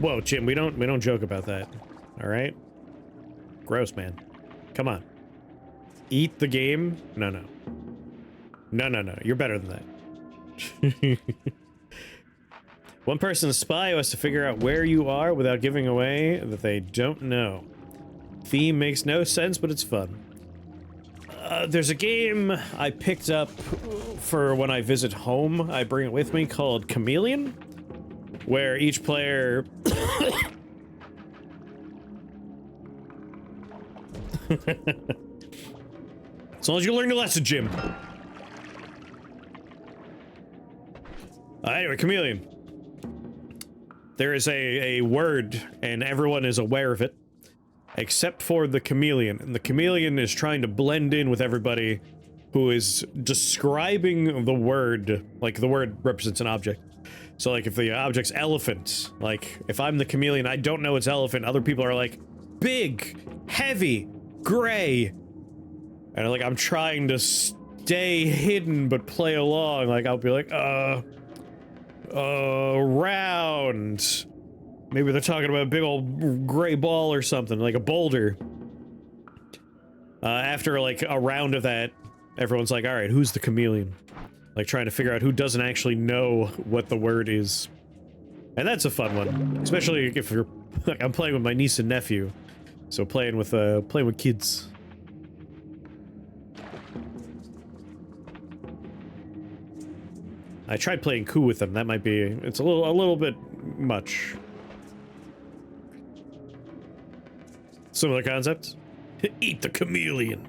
Whoa, Jim, we don't joke about that. All right? Gross, man. Come on. Eat the game? No, no. No, no, no. You're better than that. One person, a spy, who has to figure out where you are without giving away that they don't know. Theme makes no sense, but it's fun. There's a game I picked up for when I visit home. I bring it with me, called Chameleon, where each player... As long as you learn your lesson, Jim. Anyway, Chameleon. There is a word, and everyone is aware of it, except for the chameleon. And the chameleon is trying to blend in with everybody who is describing the word, like the word represents an object. So like if the object's elephant, like if I'm the chameleon, I don't know it's elephant, other people are like, big, heavy, gray. And like I'm trying to stay hidden but play along, like I'll be like, round. Maybe they're talking about a big old gray ball or something, like a boulder. After like a round of that, everyone's like, all right, who's the chameleon? Like trying to figure out who doesn't actually know what the word is. And that's a fun one, especially if you're, like, I'm playing with my niece and nephew. So playing with kids. I tried playing coup with them. That might be, it's a little bit much. Similar concept. Eat the chameleon.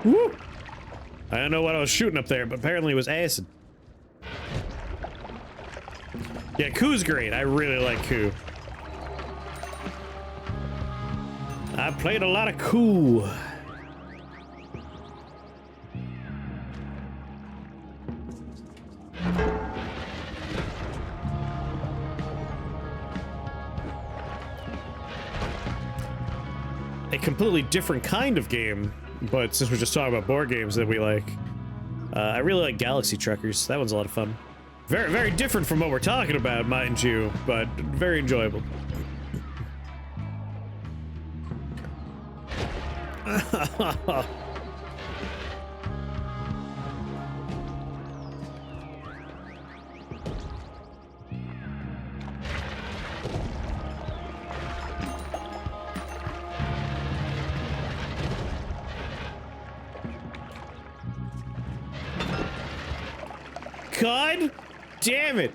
Woo! I don't know what I was shooting up there, but apparently it was acid. Yeah, coup's great. I really like coup. I played a lot of coup. A completely different kind of game, but since we're just talking about board games that we like, I really like Galaxy Truckers. That one's a lot of fun. Very, very different from what we're talking about, mind you, but very enjoyable. God damn it!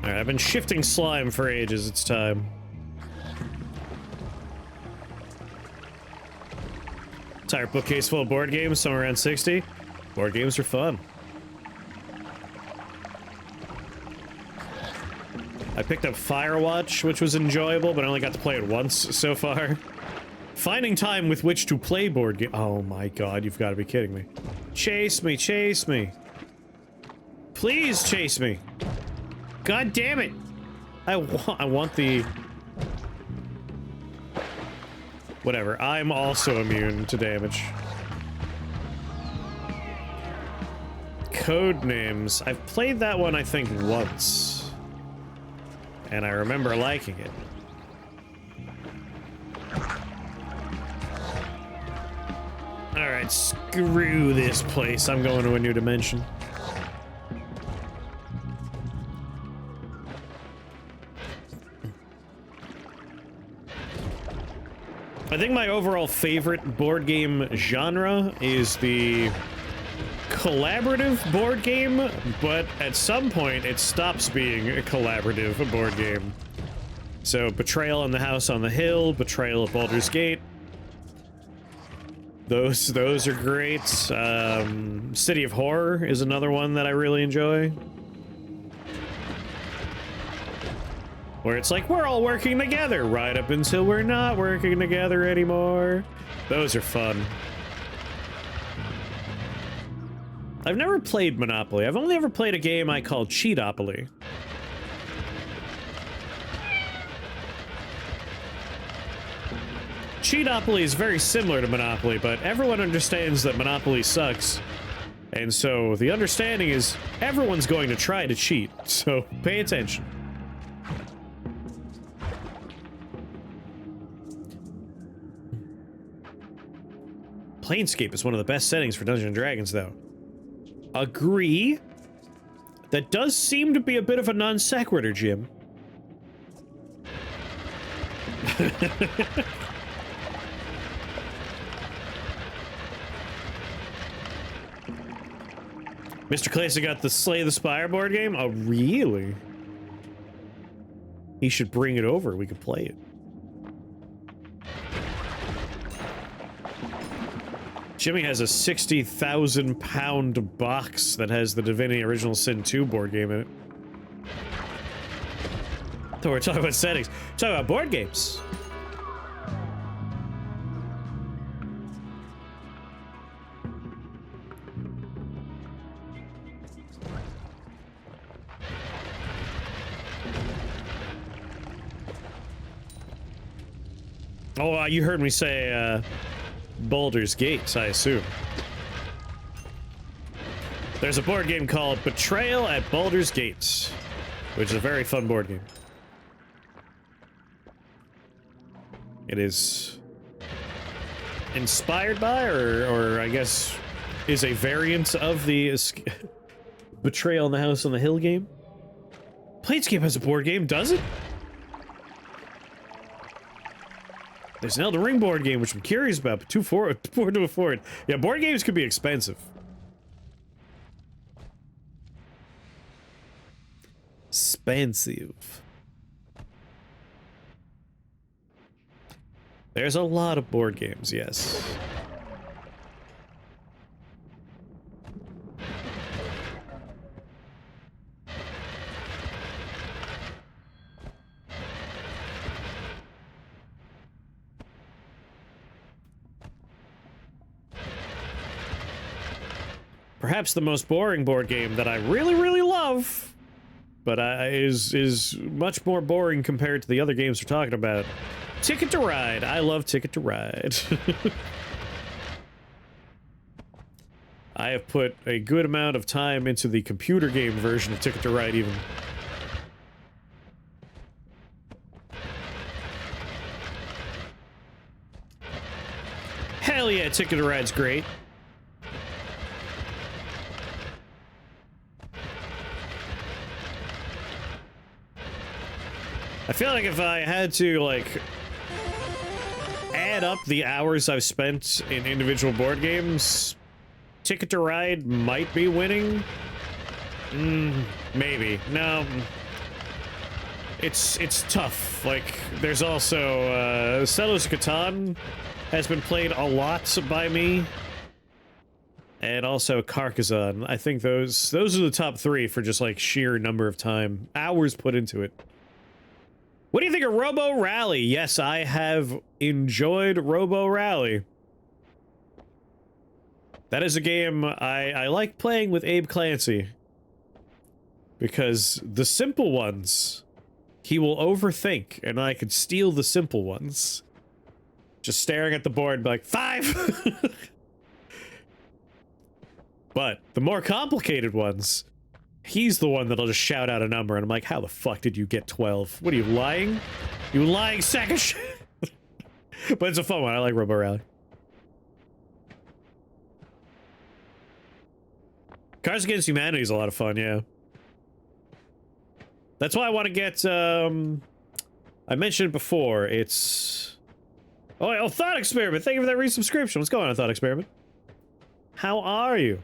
Alright, I've been shifting slime for ages, it's time. Entire bookcase full of board games, somewhere around 60. Board games are fun. I picked up Firewatch, which was enjoyable, but I only got to play it once so far. Finding time with which to play board game. Oh my god, you've got to be kidding me. Chase me, chase me. Please chase me. God damn it. I want the... Whatever, I'm also immune to damage. Codenames. I've played that one, I think, once. And I remember liking it. Alright, screw this place. I'm going to a new dimension. I think my overall favorite board game genre is the collaborative board game, but at some point it stops being a collaborative board game. So, Betrayal in the House on the Hill, Betrayal at Baldur's Gate. Those are great. City of Horror is another one that I really enjoy. Where it's like, we're all working together, right up until we're not working together anymore. Those are fun. I've never played Monopoly. I've only ever played a game I call Cheatopoly. Cheatopoly is very similar to Monopoly, but everyone understands that Monopoly sucks. And so the understanding is everyone's going to try to cheat, so pay attention. Planescape is one of the best settings for Dungeons & Dragons, though. Agree. That does seem to be a bit of a non sequitur, Jim. Mr. Clason got the Slay the Spire board game? Oh, really? He should bring it over. We could play it. Jimmy has a 60,000 pound box that has the Divinity Original Sin 2 board game in it. So we're talking about settings. We're talking about board games. Oh, you heard me say, Baldur's Gate, I assume. There's a board game called Betrayal at Baldur's Gate, which is a very fun board game. It is inspired by, or I guess, is a variant of the Betrayal in the House on the Hill game. Planescape has a board game, does it? There's an Elden Ring board game, which I'm curious about, but too poor to afford. Yeah, board games could be expensive. Expensive. There's a lot of board games, yes. Perhaps the most boring board game that I really, really love, but is much more boring compared to the other games we're talking about. Ticket to Ride. I love Ticket to Ride. I have put a good amount of time into the computer game version of Ticket to Ride, even. Hell yeah, Ticket to Ride's great. I feel like if I had to, like, add up the hours I've spent in individual board games, Ticket to Ride might be winning. Maybe. No. It's tough. Like, there's also, Settlers of Catan has been played a lot by me. And also Carcassonne. I think those are the top three for just, like, sheer number of time. Hours put into it. What do you think of Robo Rally? Yes, I have enjoyed Robo Rally. That is a game I like playing with Abe Clancy. Because the simple ones, he will overthink, and I could steal the simple ones. Just staring at the board and be like, 5! But the more complicated ones, he's the one that'll just shout out a number, and I'm like, how the fuck did you get 12? What are you, lying? You lying sack of shit! But it's a fun one. I like Robo Rally. Cards Against Humanity is a lot of fun, yeah. That's why I want to get, I mentioned it before, it's... Oh, Thought Experiment! Thank you for that resubscription. What's going on, Thought Experiment? How are you?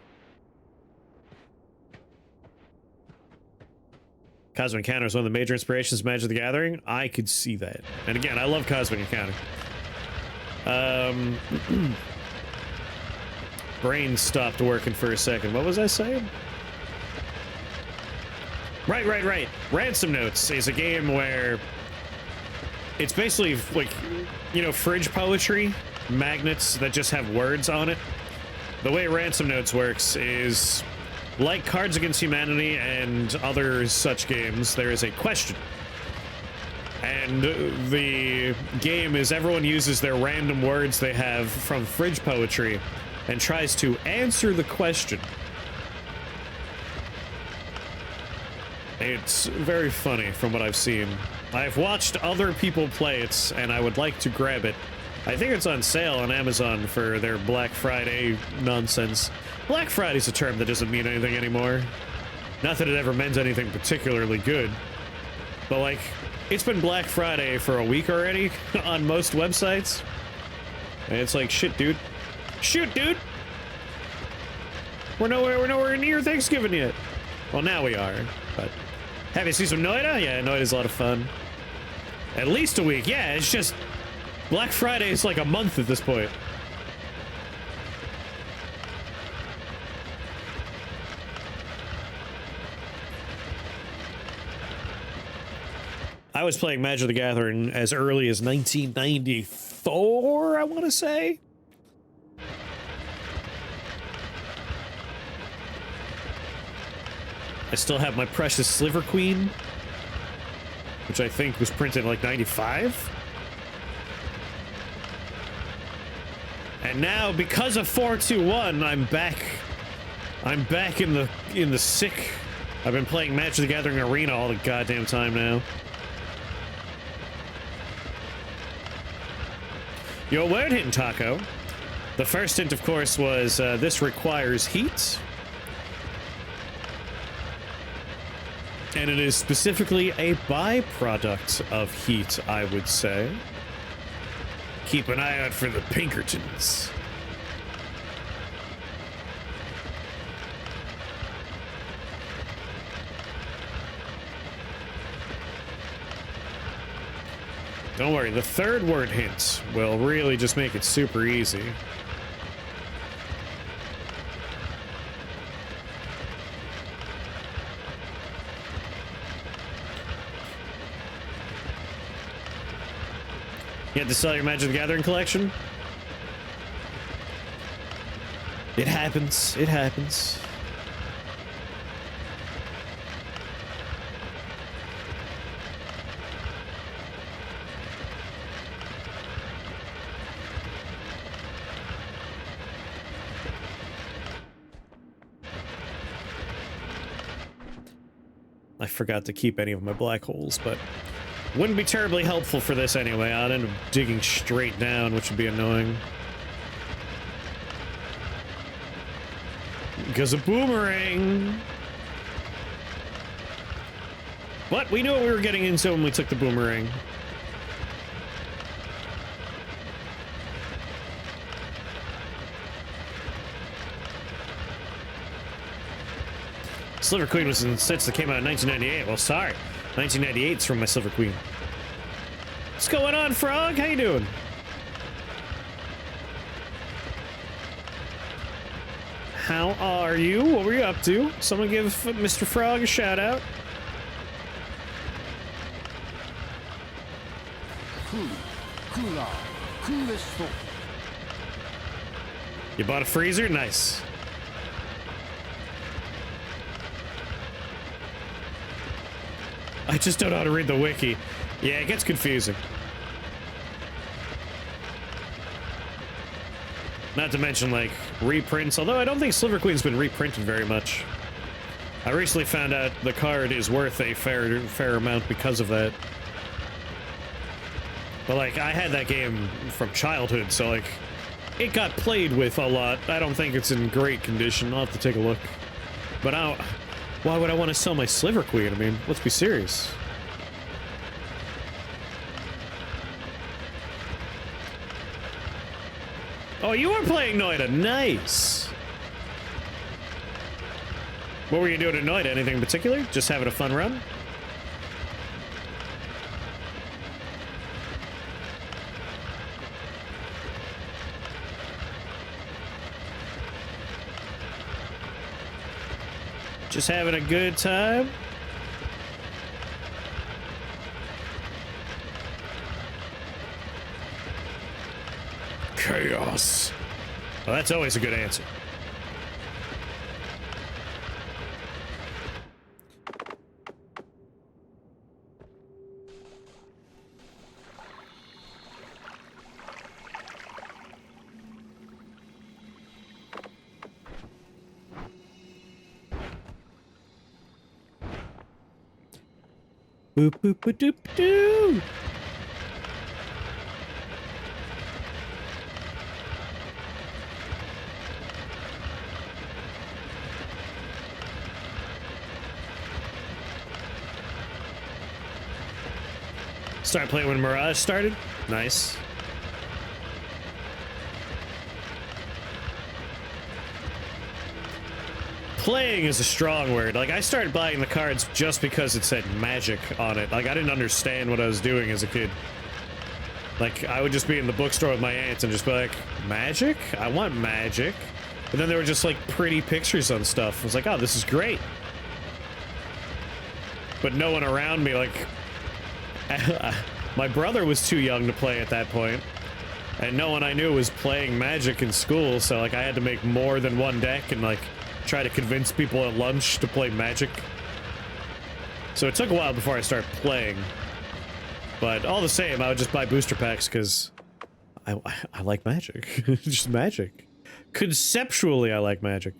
Cosmic Encounter is one of the major inspirations of Magic the Gathering. I could see that. And again, I love Cosmic Encounter. Brain stopped working for a second. What was I saying? Right. Ransom Notes is a game where it's basically like, you know, fridge poetry, magnets that just have words on it. The way Ransom Notes works is, like Cards Against Humanity and other such games, there is a question. And the game is everyone uses their random words they have from fridge poetry and tries to answer the question. It's very funny from what I've seen. I've watched other people play it, and I would like to grab it. I think it's on sale on Amazon for their Black Friday nonsense. Black Friday's a term that doesn't mean anything anymore. Not that it ever meant anything particularly good. But, like, it's been Black Friday for a week already on most websites. And it's like, shit, dude. Shoot, dude! We're nowhere near Thanksgiving yet. Well, now we are, but... Have you seen some Noita? Yeah, Noita's a lot of fun. At least a week. Yeah, it's just... Black Friday is like a month at this point. I was playing Magic the Gathering as early as 1994, I want to say. I still have my precious Sliver Queen, which I think was printed in like 95. And now, because of 421, I'm back in the sick. I've been playing Magic the Gathering Arena all the goddamn time now. Your word hint, Taco. The first hint, of course, was this requires heat. And it is specifically a byproduct of heat, I would say. Keep an eye out for the Pinkertons. Don't worry, the third word hint will really just make it super easy. You had to sell your Magic the Gathering collection? It happens. It happens. I forgot to keep any of my black holes, but wouldn't be terribly helpful for this anyway. I'd end up digging straight down, which would be annoying. Because of boomerang. But we knew what we were getting into when we took the boomerang. Sliver Queen was in sets that came out in 1998. Well, sorry. 1998's from my Silver Queen. What's going on, Frog? How you doing? How are you? What were you up to? Someone give Mr. Frog a shout out. You bought a freezer? Nice. I just don't know how to read the wiki. Yeah, it gets confusing. Not to mention, like, reprints, although I don't think Sliver Queen's been reprinted very much. I recently found out the card is worth a fair amount because of that. But, like, I had that game from childhood, so, like, it got played with a lot. I don't think it's in great condition. I'll have to take a look. But why would I want to sell my Sliver Queen? I mean, let's be serious. Oh, you were playing Noita. Nice. What were you doing at Noita? Anything in particular? Just having a fun run? Just having a good time? Chaos. Well, that's always a good answer. Boop boop boop doop doo. Started playing when Mirage started. Nice. Playing is a strong word. Like, I started buying the cards just because it said magic on it. Like, I didn't understand what I was doing as a kid. Like, I would just be in the bookstore with my aunts and just be like, magic? I want magic. And then there were just, like, pretty pictures on stuff. I was like, oh, this is great. But no one around me, like... my brother was too young to play at that point. And no one I knew was playing magic in school, so, like, I had to make more than one deck and, like... try to convince people at lunch to play magic. So it took a while before I started playing. But all the same, I would just buy booster packs because I like magic. Just magic. Conceptually, I like magic.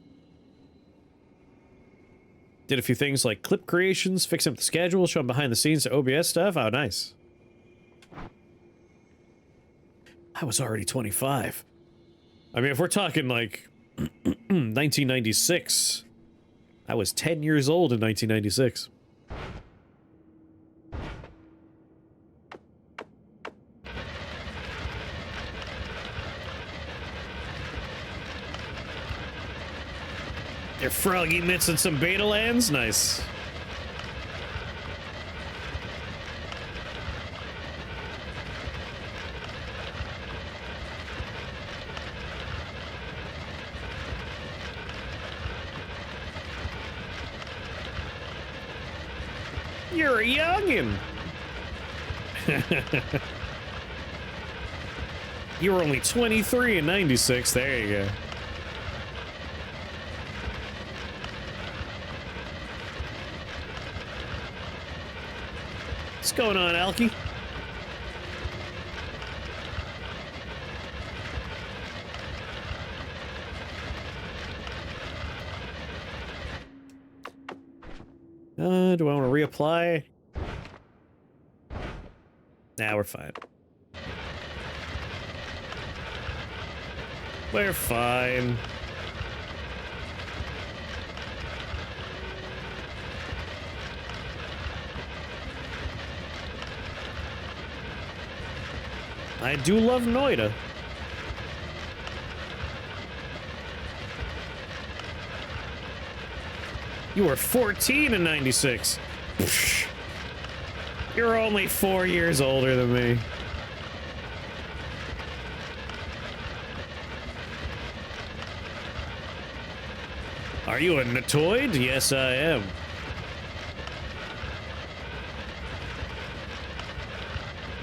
Did a few things like clip creations, fixing up the schedule, showing behind the scenes OBS stuff. Oh, nice. I was already 25. I mean, if we're talking like 1996. I was 10 years old in 1996. They're froggy mitts and some beta lands? Nice. You're a youngin'. You were only 23 in 96. There you go. What's going on, Alki? Do I want to reapply? Nah, we're fine. We're fine. I do love Noita. You were 14 in 96. Psh, you're only 4 years older than me. Are you a Natoid? Yes, I am.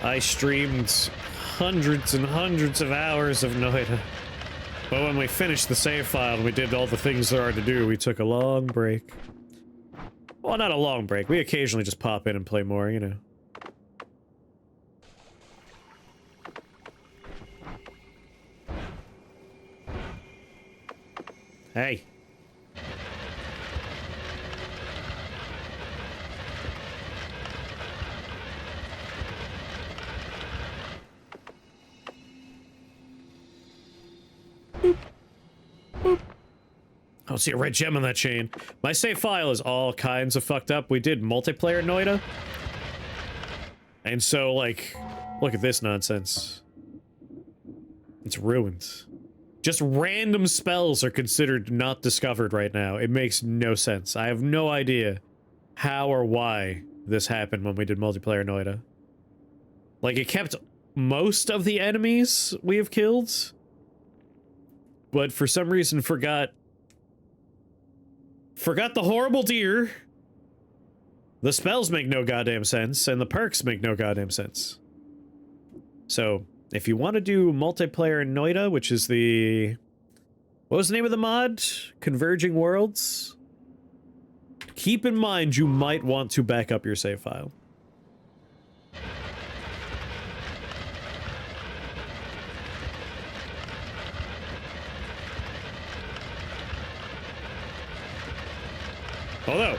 I streamed hundreds and hundreds of hours of Noita. But when we finished the save file and we did all the things there are to do, we took a long break. Well, not a long break. We occasionally just pop in and play more, you know. Hey. I don't see a red gem on that chain. My save file is all kinds of fucked up. We did multiplayer Noita. And so, like, look at this nonsense. It's ruined. Just random spells are considered not discovered right now. It makes no sense. I have no idea how or why this happened when we did multiplayer Noita. Like, it kept most of the enemies we have killed, but for some reason forgot the horrible deer. The spells make no goddamn sense, and the perks make no goddamn sense. So, if you want to do multiplayer Noita, which is the... what was the name of the mod? Converging Worlds? Keep in mind you might want to back up your save file. Although,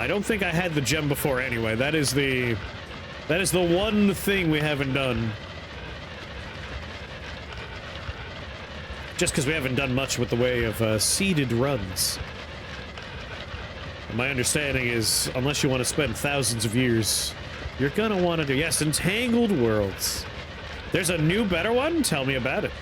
I don't think I had the gem before anyway. That is the one thing we haven't done. Just because we haven't done much with the way of seeded runs. My understanding is, unless you want to spend thousands of years, you're gonna want to do... Yes, Entangled Worlds. There's a new, better one? Tell me about it.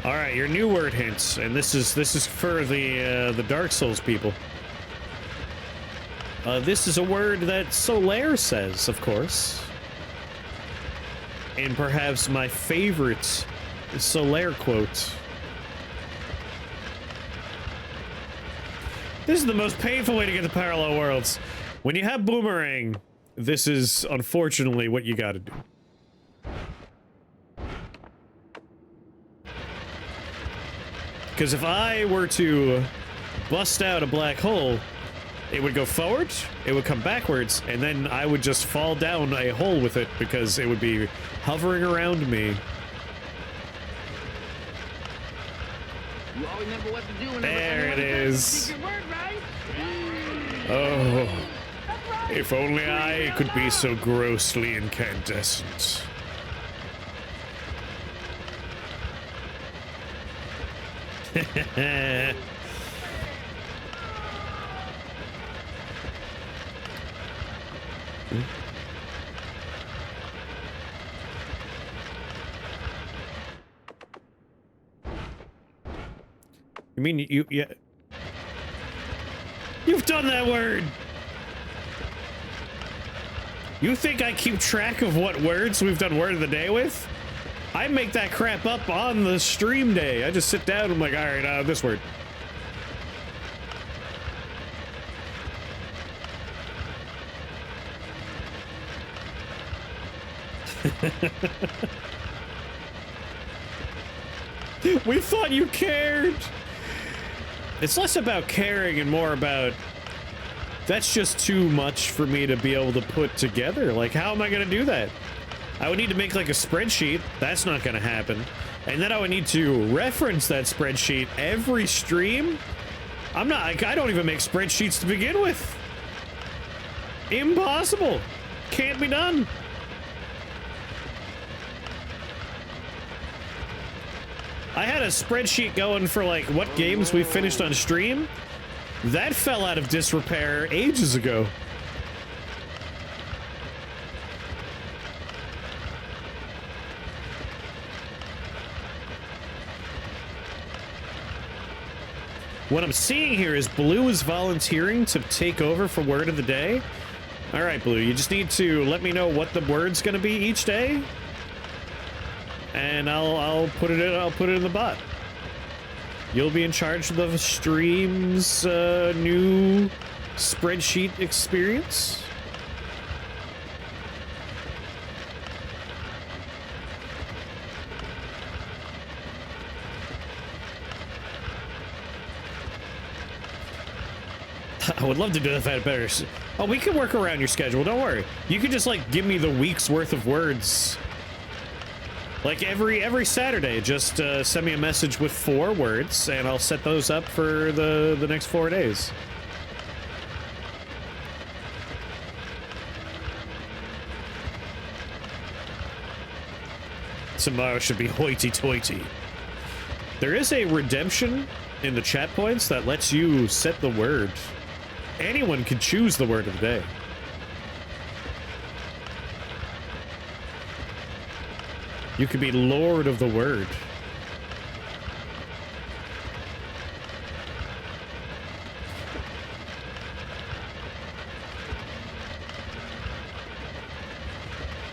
All right, your new word hints, and this is for the Dark Souls people. This is a word that Solaire says, of course, and perhaps my favorite Solaire quote. This is the most painful way to get to parallel worlds. When you have boomerang, this is unfortunately what you gotta do. Because if I were to bust out a black hole, it would go forward, it would come backwards, and then I would just fall down a hole with it because it would be hovering around me. You always remember what to do. There it is. Oh, if only I could be so grossly incandescent. You mean yeah. You've done that word. You think I keep track of what words we've done word of the day with? I make that crap up on the stream day. I just sit down and I'm like, all right, this word. We thought you cared. It's less about caring and more about that's just too much for me to be able to put together. Like, how am I going to do that? I would need to make like a spreadsheet. That's not going to happen. And then I would need to reference that spreadsheet every stream. I don't even make spreadsheets to begin with. Impossible. Can't be done. I had a spreadsheet going for like what games we finished on stream. That fell out of disrepair ages ago. What I'm seeing here is Blue is volunteering to take over for word of the day. All right, Blue, you just need to let me know what the word's gonna be each day, and I'll put it in the bot. You'll be in charge of the stream's new spreadsheet experience. I would love to do that if I had better. Oh, we can work around your schedule. Don't worry. You can just like give me the week's worth of words. Like every Saturday, just send me a message with 4 words, and I'll set those up for the next 4 days. Tomorrow should be hoity-toity. There is a redemption in the chat points that lets you set the word. Anyone can choose the word of the day. You could be Lord of the Word.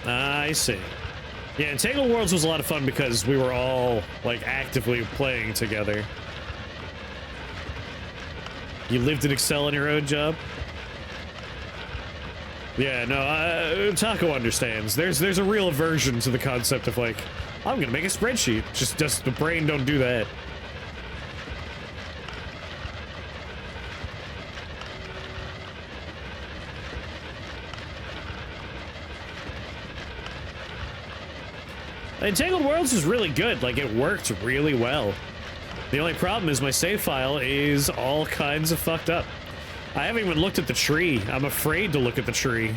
I see. Yeah, Entangled Worlds was a lot of fun because we were all, like, actively playing together. You lived in Excel in your own job? Yeah, no, Taco understands. There's a real aversion to the concept of, like, I'm gonna make a spreadsheet. Just the brain don't do that. Entangled Worlds is really good. Like, it worked really well. The only problem is my save file is all kinds of fucked up. I haven't even looked at the tree. I'm afraid to look at the tree.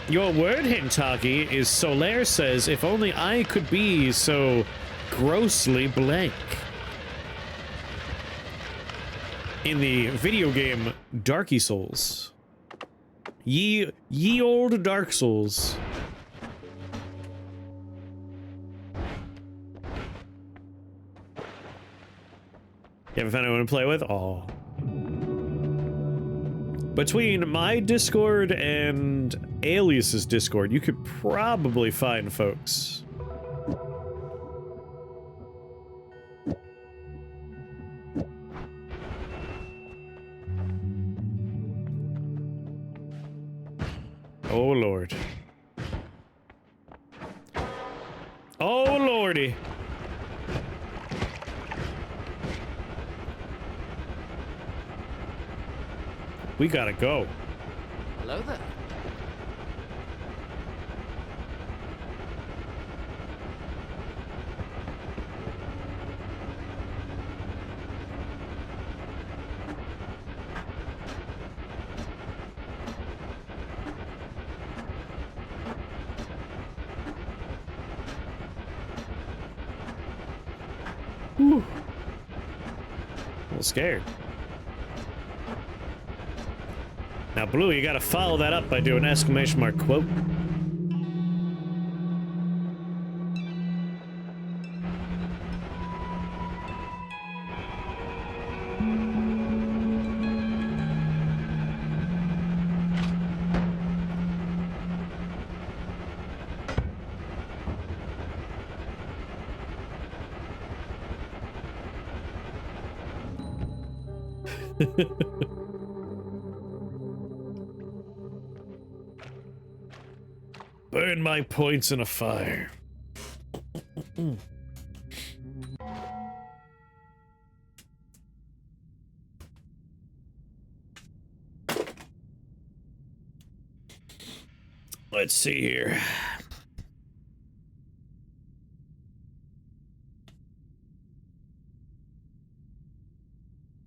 Your word, Hintaki, is Solaire says, if only I could be so grossly blank. In the video game Darky Souls. Ye old Dark Souls. You haven't found anyone to play with? Oh. Between my Discord and Alias's Discord, you could probably find folks. Oh, Lord. Oh, Lordy. We gotta go. Hello there. Whew. A little scared. Now, Blue, you gotta follow that up by doing exclamation mark quote. Burn my points in a fire. Let's see here.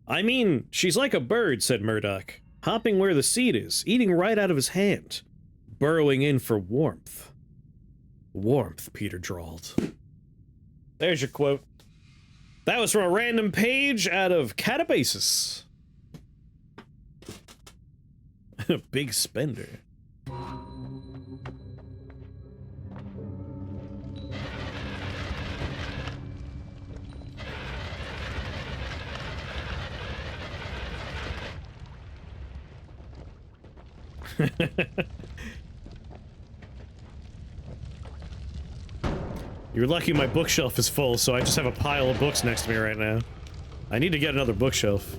I mean, she's like a bird, said Murdoch, hopping where the seed is, eating right out of his hand. Burrowing in for warmth. Warmth, Peter drawled. There's your quote. That was from a random page out of Catabasis. Big spender. You're lucky my bookshelf is full, so I just have a pile of books next to me right now. I need to get another bookshelf.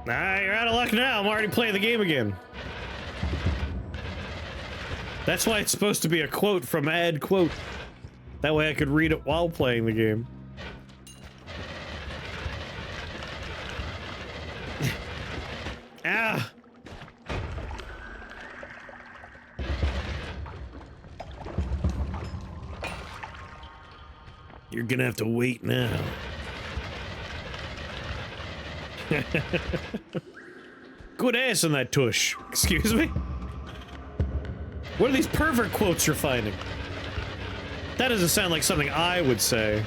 Nah, you're out of luck now. I'm already playing the game again. That's why it's supposed to be a quote from ad quote. That way I could read it while playing the game. Ah! You're gonna have to wait now. Good ass in that tush. Excuse me? What are these pervert quotes you're finding? That doesn't sound like something I would say.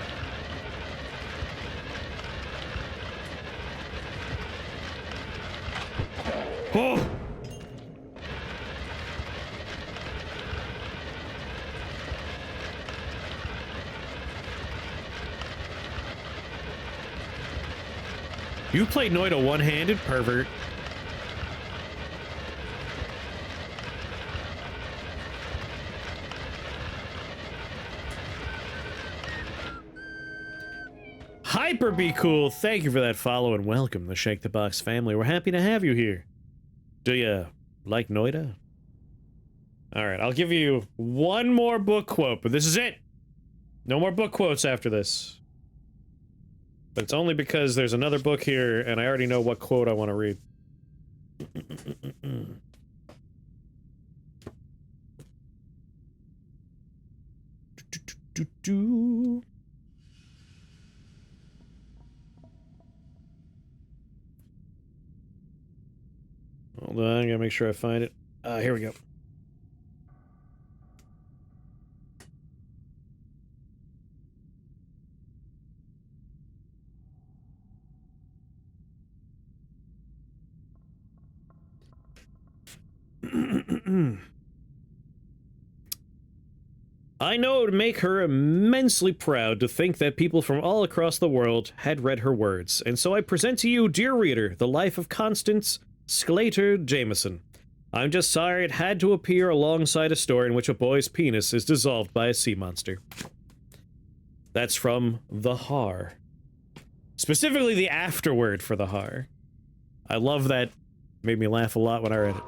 Oh! You played Noita one-handed, pervert. Hyper be cool. Thank you for that follow and welcome, the Shake the Box family. We're happy to have you here. Do you Like Noita? Alright, I'll give you one more book quote, but this is it! No more book quotes after this. But it's only because there's another book here, and I already know what quote I want to read. Hold on, I gotta make sure I find it. Here we go. I know it would make her immensely proud to think that people from all across the world had read her words, and so I present to you, dear reader, the life of Constance Sclater Jameson. I'm just sorry it had to appear alongside a story in which a boy's penis is dissolved by a sea monster. That's from The Har. Specifically the afterword for The Har. I love that. Made me laugh a lot when I read it.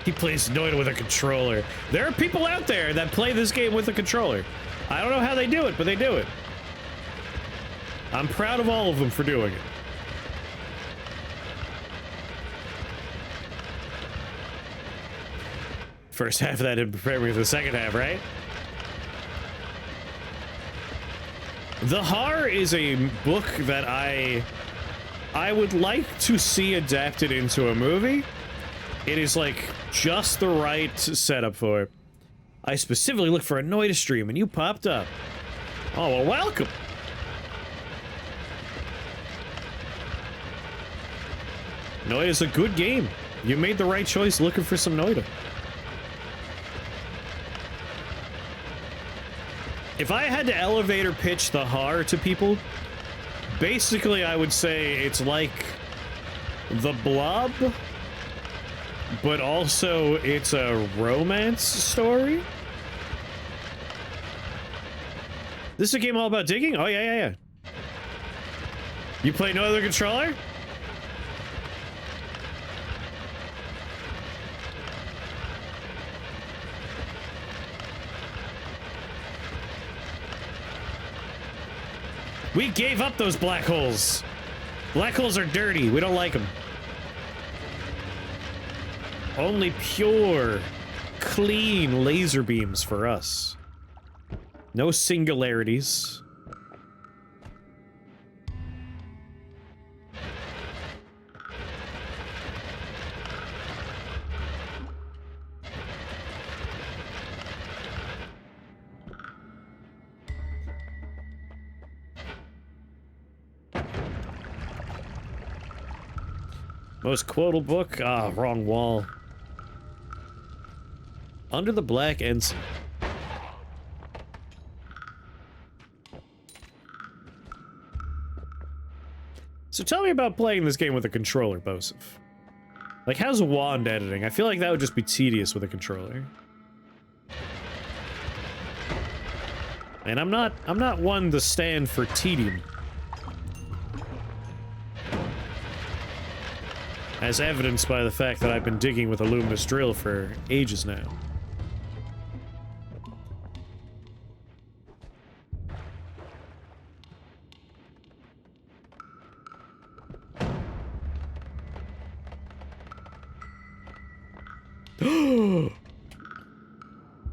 He plays Noita with a controller. There are people out there that play this game with a controller. I don't know how they do it, but they do it. I'm proud of all of them for doing it. First half of that didn't prepare me for the second half, right? The Har is a book that I would like to see adapted into a movie. It is like just the right setup for it. I specifically looked for a Noita stream and you popped up. Oh, well, welcome. Noita's a good game. You made the right choice looking for some Noita. If I had to elevator pitch The Har to people, basically I would say it's like The Blob, but also it's a romance story. This is a game all about digging? Oh, yeah. You play no other controller? We gave up those black holes. Black holes are dirty. We don't like them. Only pure, clean laser beams for us. No singularities. Most quotable book? Ah, wrong wall. Under the Black Ensign. So tell me about playing this game with a controller, Bosif. Like, how's wand editing? I feel like that would just be tedious with a controller. And I'm not one to stand for tedium. As evidenced by the fact that I've been digging with a luminous drill for ages now.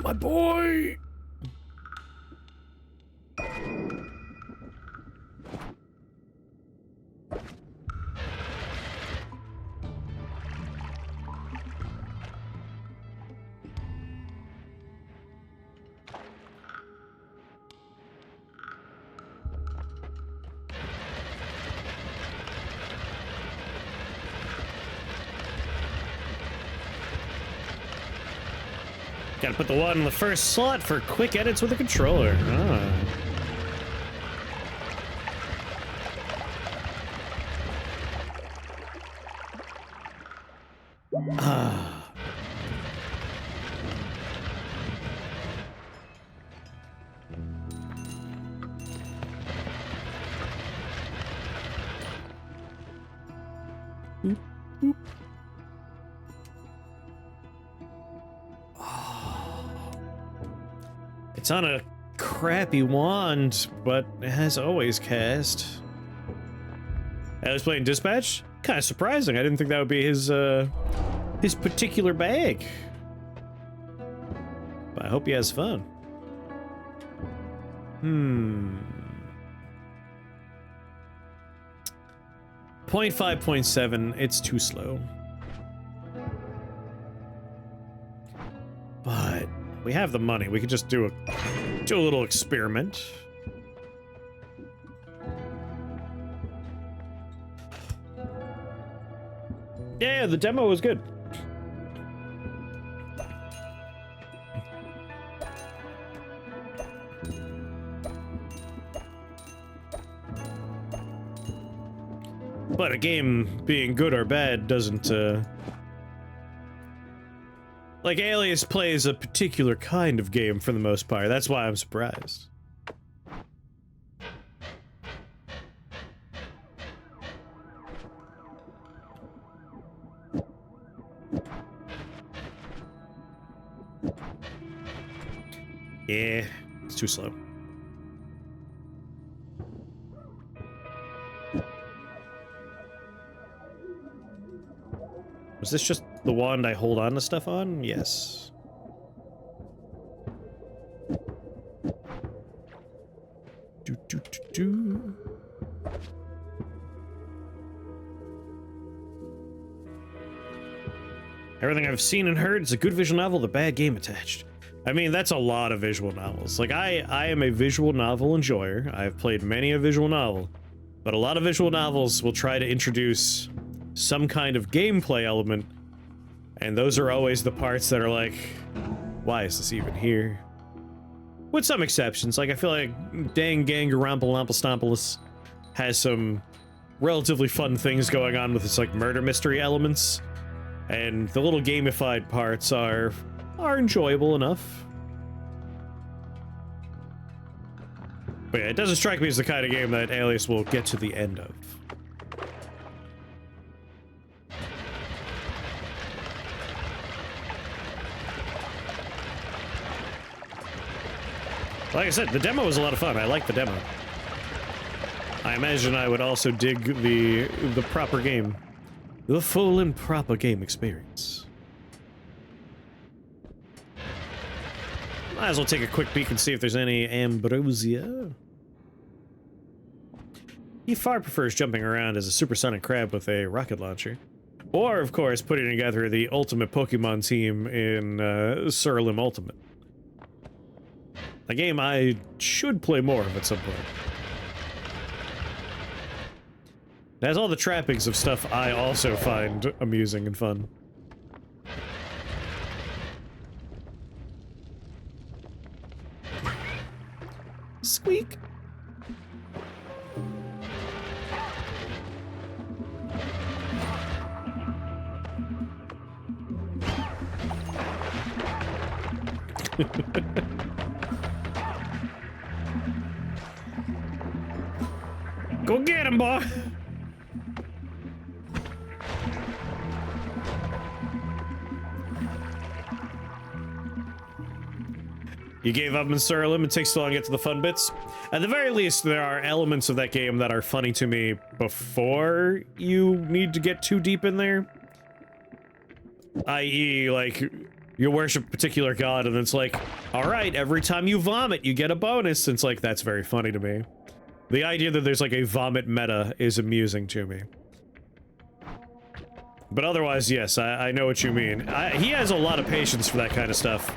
My boy! Gotta put the one in the first slot for quick edits with a controller. It's on a crappy wand, but it has always cast. I was playing Dispatch? Kind of surprising. I didn't think that would be his particular bag. But I hope he has fun. 0.5, 0.7, it's too slow. But we have the money. We could just do a little experiment. Yeah, the demo was good. But a game being good or bad doesn't, like, Alias plays a particular kind of game for the most part. That's why I'm surprised. Yeah, it's too slow. Was this just the wand I hold on to stuff on? Yes. Do. Everything I've seen and heard is a good visual novel with a bad game attached. I mean, that's a lot of visual novels. Like, I am a visual novel enjoyer. I've played many a visual novel. But a lot of visual novels will try to introduce some kind of gameplay element, and those are always the parts that are like, why is this even here? With some exceptions, like I feel like Dang Danganronpa has some relatively fun things going on with its like murder mystery elements, and the little gamified parts are enjoyable enough. But yeah, it doesn't strike me as the kind of game that Alias will get to the end of. Like I said, the demo was a lot of fun. I liked the demo. I imagine I would also dig the proper game. The full and proper game experience. Might as well take a quick peek and see if there's any ambrosia. He far prefers jumping around as a supersonic crab with a rocket launcher. Or, of course, putting together the ultimate Pokemon team in Surlim Ultimate. A game I should play more of at some point. It has all the trappings of stuff I also find amusing and fun. Squeak! Go get him, boy! You gave up on Surlim, it takes so long to get to the fun bits. At the very least, there are elements of that game that are funny to me before you need to get too deep in there. I.e., like, you worship a particular god, and it's like, alright, every time you vomit, you get a bonus. And it's like, that's very funny to me. The idea that there's like a vomit meta is amusing to me. But otherwise, yes, I know what you mean. He has a lot of patience for that kind of stuff.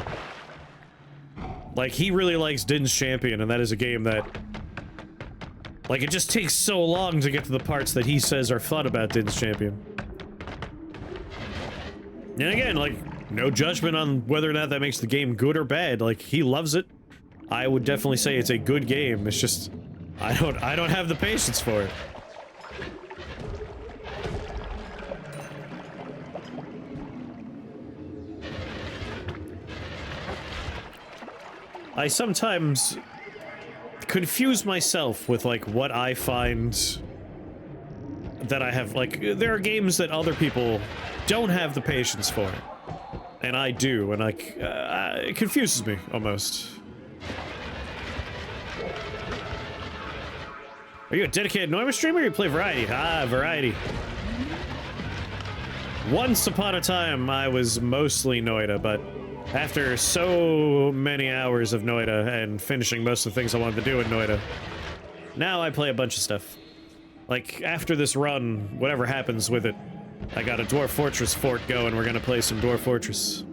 Like, he really likes Din's Champion, and that is a game that... like, it just takes so long to get to the parts that he says are fun about Din's Champion. And again, like, no judgment on whether or not that makes the game good or bad. Like, he loves it. I would definitely say it's a good game. It's just... I don't have the patience for it. I sometimes confuse myself with, like, what I find that I have, like, there are games that other people don't have the patience for, and I do, and, like, it confuses me, almost. Are you a dedicated Noita streamer or you play variety? Ah, variety. Once upon a time, I was mostly Noita, but after so many hours of Noita and finishing most of the things I wanted to do in Noita, now I play a bunch of stuff. Like, after this run, whatever happens with it, I got a Dwarf Fortress fort going, we're gonna play some Dwarf Fortress.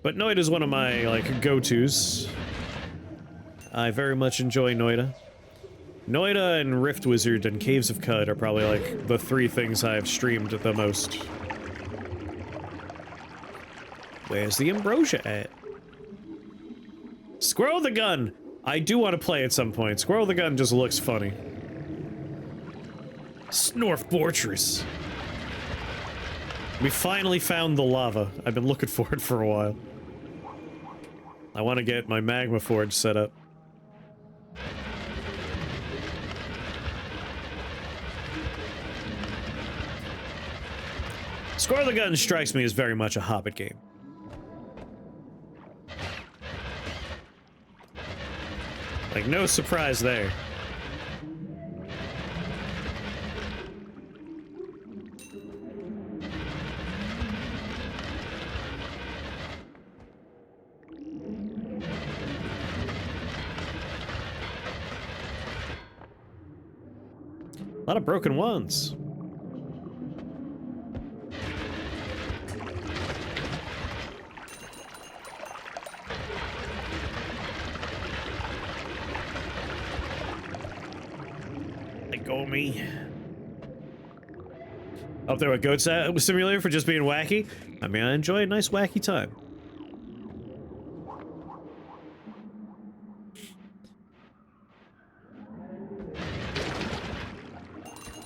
But Noita is one of my, like, go-tos. I very much enjoy Noita. Noita and Rift Wizard and Caves of Cud are probably, like, the 3 things I've streamed the most. Where's the Ambrosia at? Squirrel the Gun! I do want to play at some point. Squirrel the Gun just looks funny. Snorf Fortress. We finally found the lava. I've been looking for it for a while. I want to get my magma forge set up. Squirrel the Gun strikes me as very much a Hobbit game. Like, no surprise there. A lot of broken ones. Go me. Up there with Goat Simulator for just being wacky. I mean, I enjoy a nice wacky time.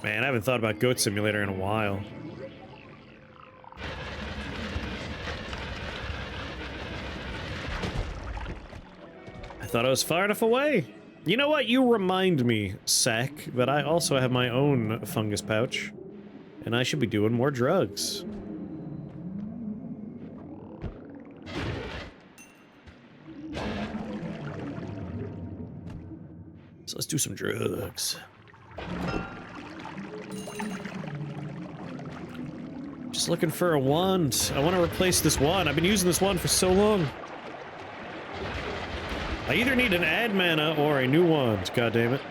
Man, I haven't thought about Goat Simulator in a while. I thought I was far enough away. You know what? You remind me, Sack, that I also have my own fungus pouch, and I should be doing more drugs. So let's do some drugs. Just looking for a wand. I want to replace this wand. I've been using this wand for so long. I either need an add mana or a new wand, goddammit.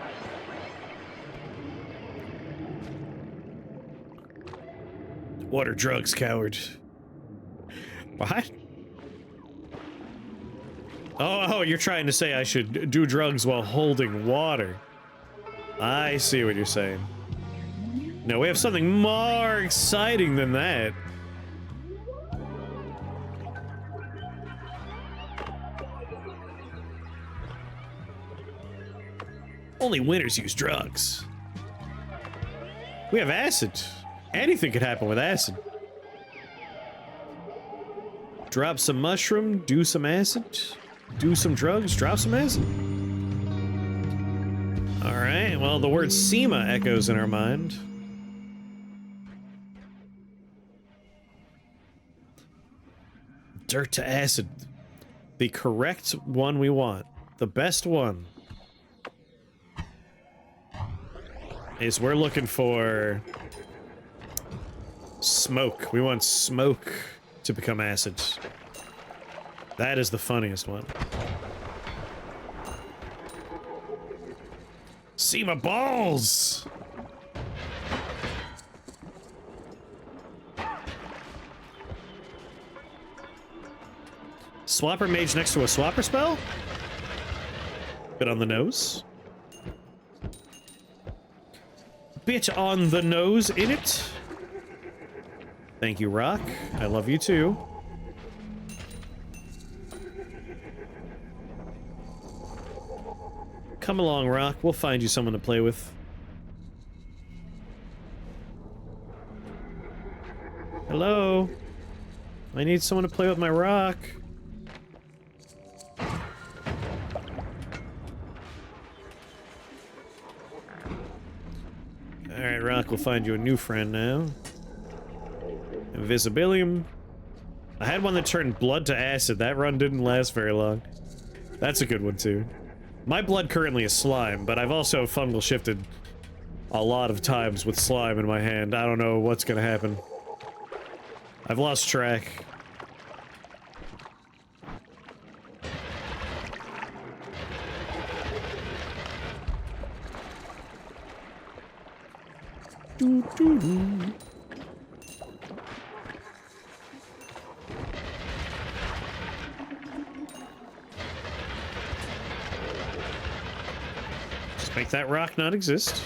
What are drugs, coward? What? Oh, you're trying to say I should do drugs while holding water. I see what you're saying. No, we have something more exciting than that. Only winners use drugs. We have acid. Anything could happen with acid. Drop some mushroom, do some acid, do some drugs, drop some acid. Alright, well, the word SEMA echoes in our mind. Dirt to acid. The correct one we want. The best one. Is we're looking for smoke. We want smoke to become acid. That is the funniest one. See my balls! Swapper mage next to a swapper spell? Bit on the nose. Bit on the nose in it. Thank you, Rock. I love you too. Come along, Rock. We'll find you someone to play with. Hello? I need someone to play with my Rock. Alright, Rock, we'll find you a new friend now. Invisibilium. I had one that turned blood to acid. That run didn't last very long. That's a good one, too. My blood currently is slime, but I've also fungal shifted a lot of times with slime in my hand. I don't know what's gonna happen. I've lost track. Just make that rock not exist.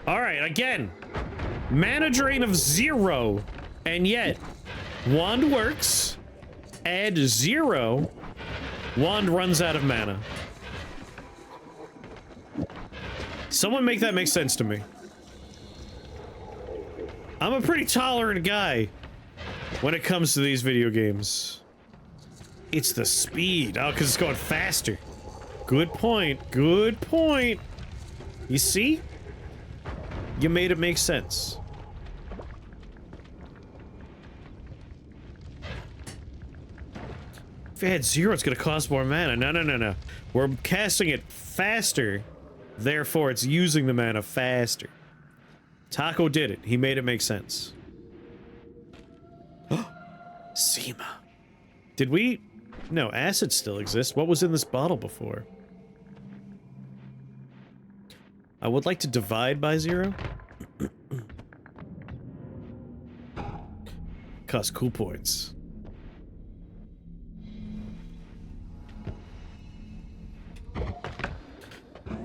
Alright, again. Mana drain of 0. And yet, wand works. Add 0. Wand runs out of mana. Someone make that make sense to me. I'm a pretty tolerant guy when it comes to these video games. It's the speed. Oh, because it's going faster. Good point. Good point. You see? You made it make sense. If it had 0, it's gonna cost more mana. No, no, no, no. We're casting it faster. Therefore, it's using the mana faster. Taco did it. He made it make sense. Seema. Did we... No, acid still exists. What was in this bottle before? I would like to divide by 0. Cost cool points.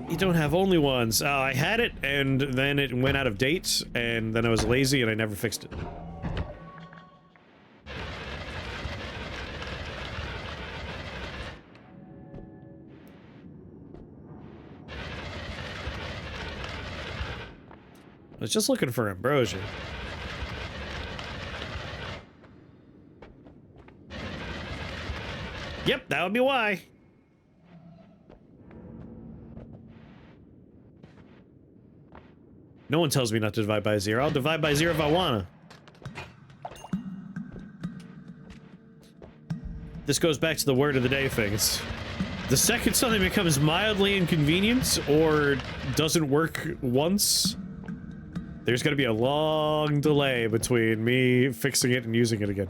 You don't have only ones. I had it, and then it went out of date, and then I was lazy, and I never fixed it. I was just looking for ambrosia. Yep, that would be why. No one tells me not to divide by 0. I'll divide by 0 if I wanna. This goes back to the word of the day things. The second something becomes mildly inconvenient or doesn't work once, there's gonna be a long delay between me fixing it and using it again.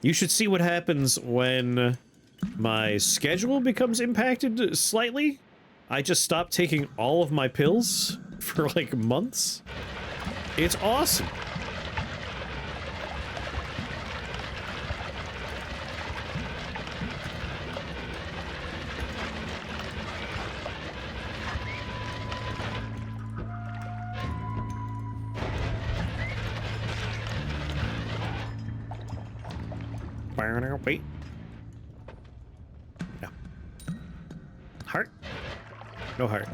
You should see what happens when my schedule becomes impacted slightly. I just stopped taking all of my pills for like months. It's awesome. Wait. No. Heart? No heart.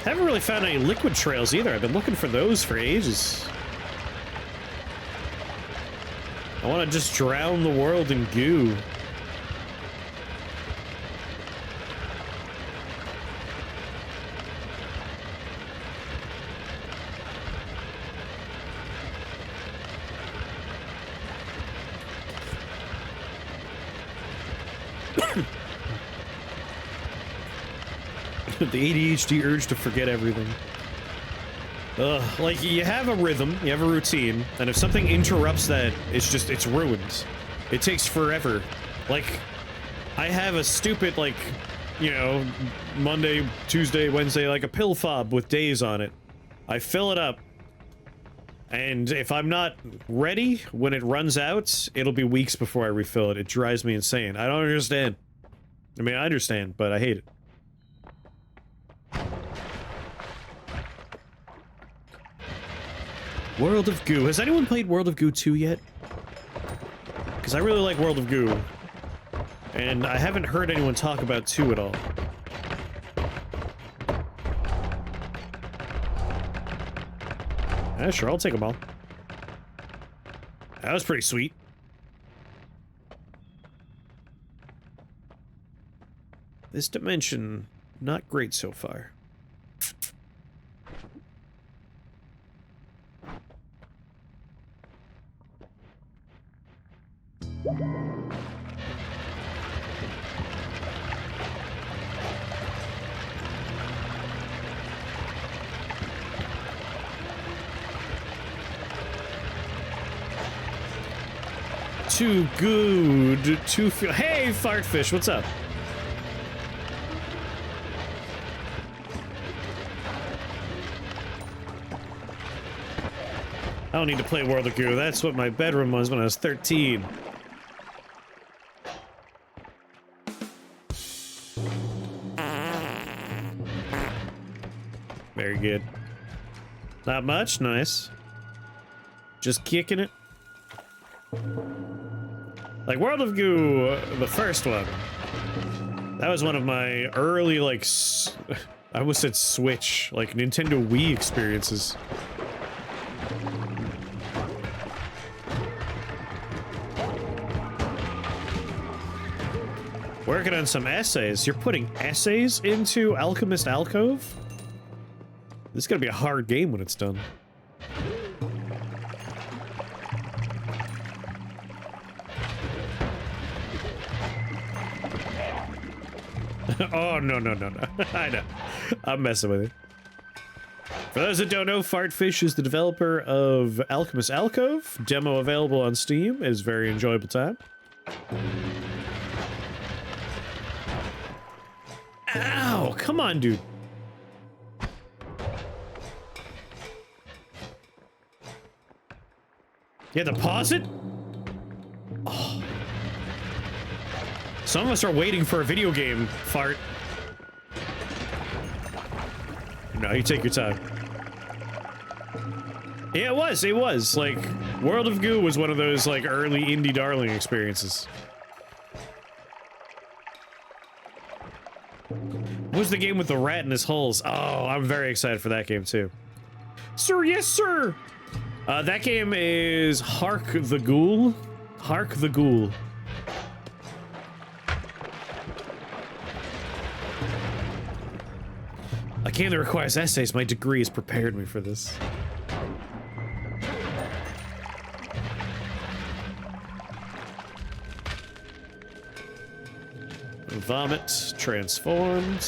Haven't really found any liquid trails either. I've been looking for those for ages. I want to just drown the world in goo. The ADHD urge to forget everything. Ugh, like, you have a rhythm, you have a routine, and if something interrupts that, it's ruined. It takes forever. Like, I have a stupid, like, you know, Monday, Tuesday, Wednesday, like a pill fob with days on it. I fill it up, and if I'm not ready when it runs out, it'll be weeks before I refill it. It drives me insane. I don't understand. I mean, I understand, but I hate it. World of Goo. Has anyone played World of Goo 2 yet? Because I really like World of Goo. And I haven't heard anyone talk about 2 at all. Yeah, sure, I'll take them all. That was pretty sweet. This dimension, not great so far. Too good to feel. Hey, Fartfish, what's up? I don't need to play World of Goo. That's what my bedroom was when I was 13. Very good. Not much, nice. Just kicking it. Like World of Goo, the first one. That was one of my early, like, I almost said Switch, like Nintendo Wii experiences. Working on some essays. You're putting essays into Alchemist Alcove? This is gonna be a hard game when it's done. Oh, no, no, no, no. I know. I'm messing with it. For those that don't know, Fartfish is the developer of Alchemist Alcove. Demo available on Steam. Is very enjoyable time. Ow! Come on, dude. You had to pause it? Oh. Some of us are waiting for a video game, Fart. No, you take your time. Yeah, it was. Like, World of Goo was one of those, like, early indie darling experiences. What was the game with the rat in his holes? Oh, I'm very excited for that game, too. Sir, yes, sir! That game is Hark the Ghoul. Hark the Ghoul. A game that requires essays. My degree has prepared me for this. Vomit transformed.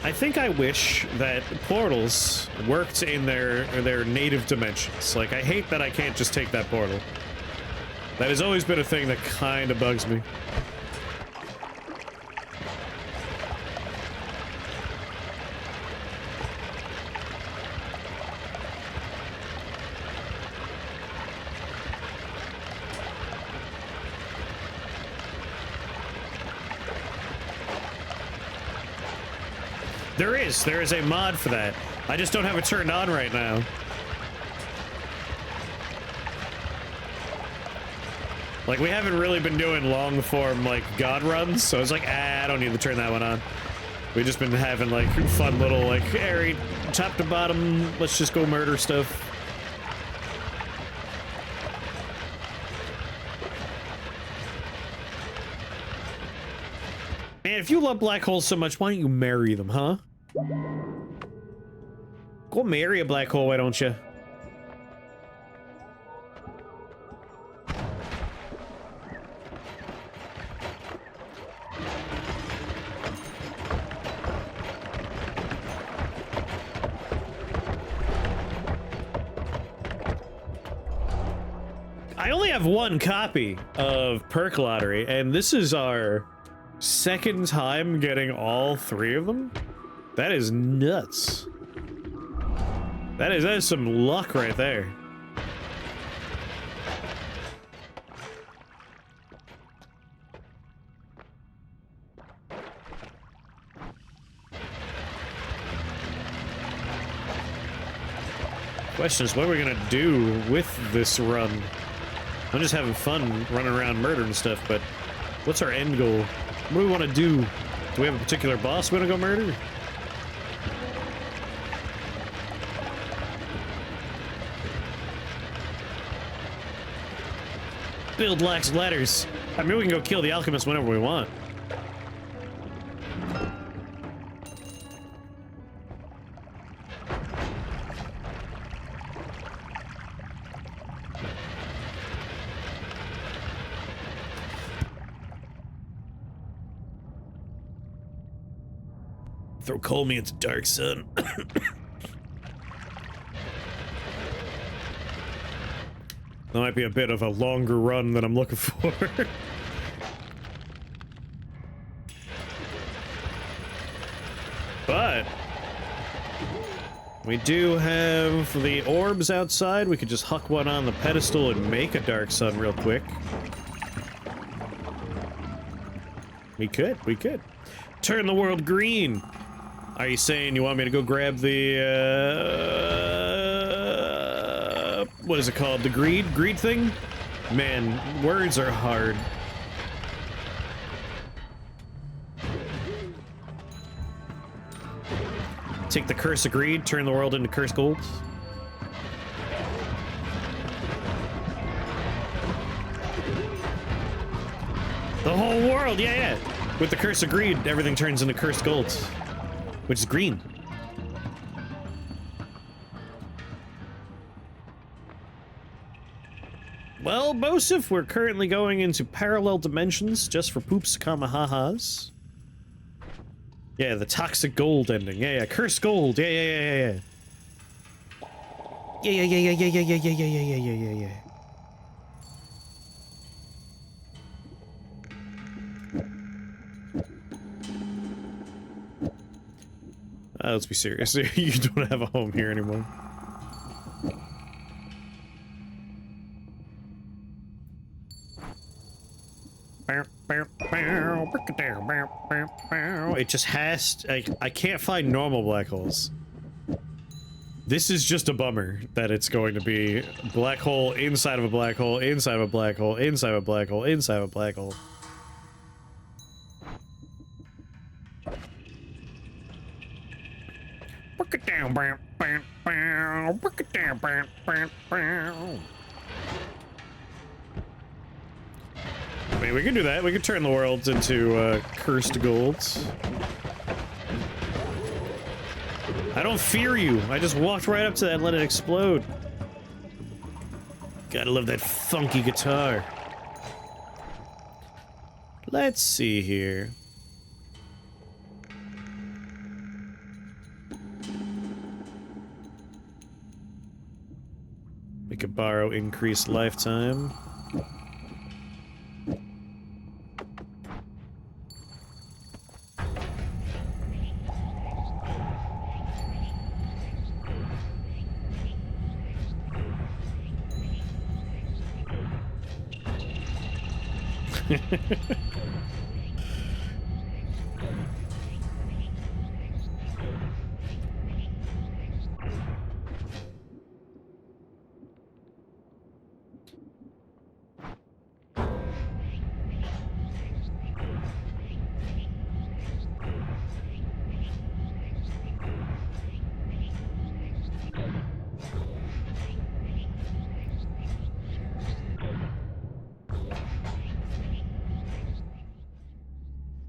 I think I wish that portals worked in their native dimensions. Like, I hate that I can't just take that portal. That has always been a thing that kind of bugs me. There is a mod for that. I just don't have it turned on right now. Like, we haven't really been doing long form, like, God runs, so I was like, I don't need to turn that one on. We've just been having, like, fun little, like, airy, top to bottom, let's just go murder stuff. Man, if you love black holes so much, why don't you marry them, huh? Go marry a black hole, why don't you? I only have one copy of Perk Lottery, and this is our second time getting all 3 of them. That is nuts. That is some luck right there. Question is, what are we gonna do with this run? I'm just having fun running around murdering stuff, but what's our end goal? What do we want to do? Do we have a particular boss we want to go murder? Build lax ladders. I mean, we can go kill the alchemist whenever we want. Throw Colmy into Dark Sun. That might be a bit of a longer run than I'm looking for. But we do have the orbs outside. We could just huck one on the pedestal and make a Dark Sun real quick. We could. Turn the world green. Are you saying you want me to go grab the, what is it called? The greed thing? Man, words are hard. Take the curse of greed, turn the world into cursed gold. The whole world, yeah. With the curse of greed, everything turns into cursed gold. Which is green. Well, Bosif, we're currently going into parallel dimensions just for poops, comma, ha-has. Yeah, the toxic gold ending. Yeah, cursed gold. Yeah. Yeah. Let's be serious. You don't have a home here anymore. It just has to, I can't find normal black holes. This is just a bummer that it's going to be black hole inside of a black hole, inside of a black hole, inside of a black hole, inside of a black hole. I mean, we can do that. We can turn the worlds into cursed golds. I don't fear you. I just walked right up to that and let it explode. Gotta love that funky guitar. Let's see here. We could borrow increased lifetime.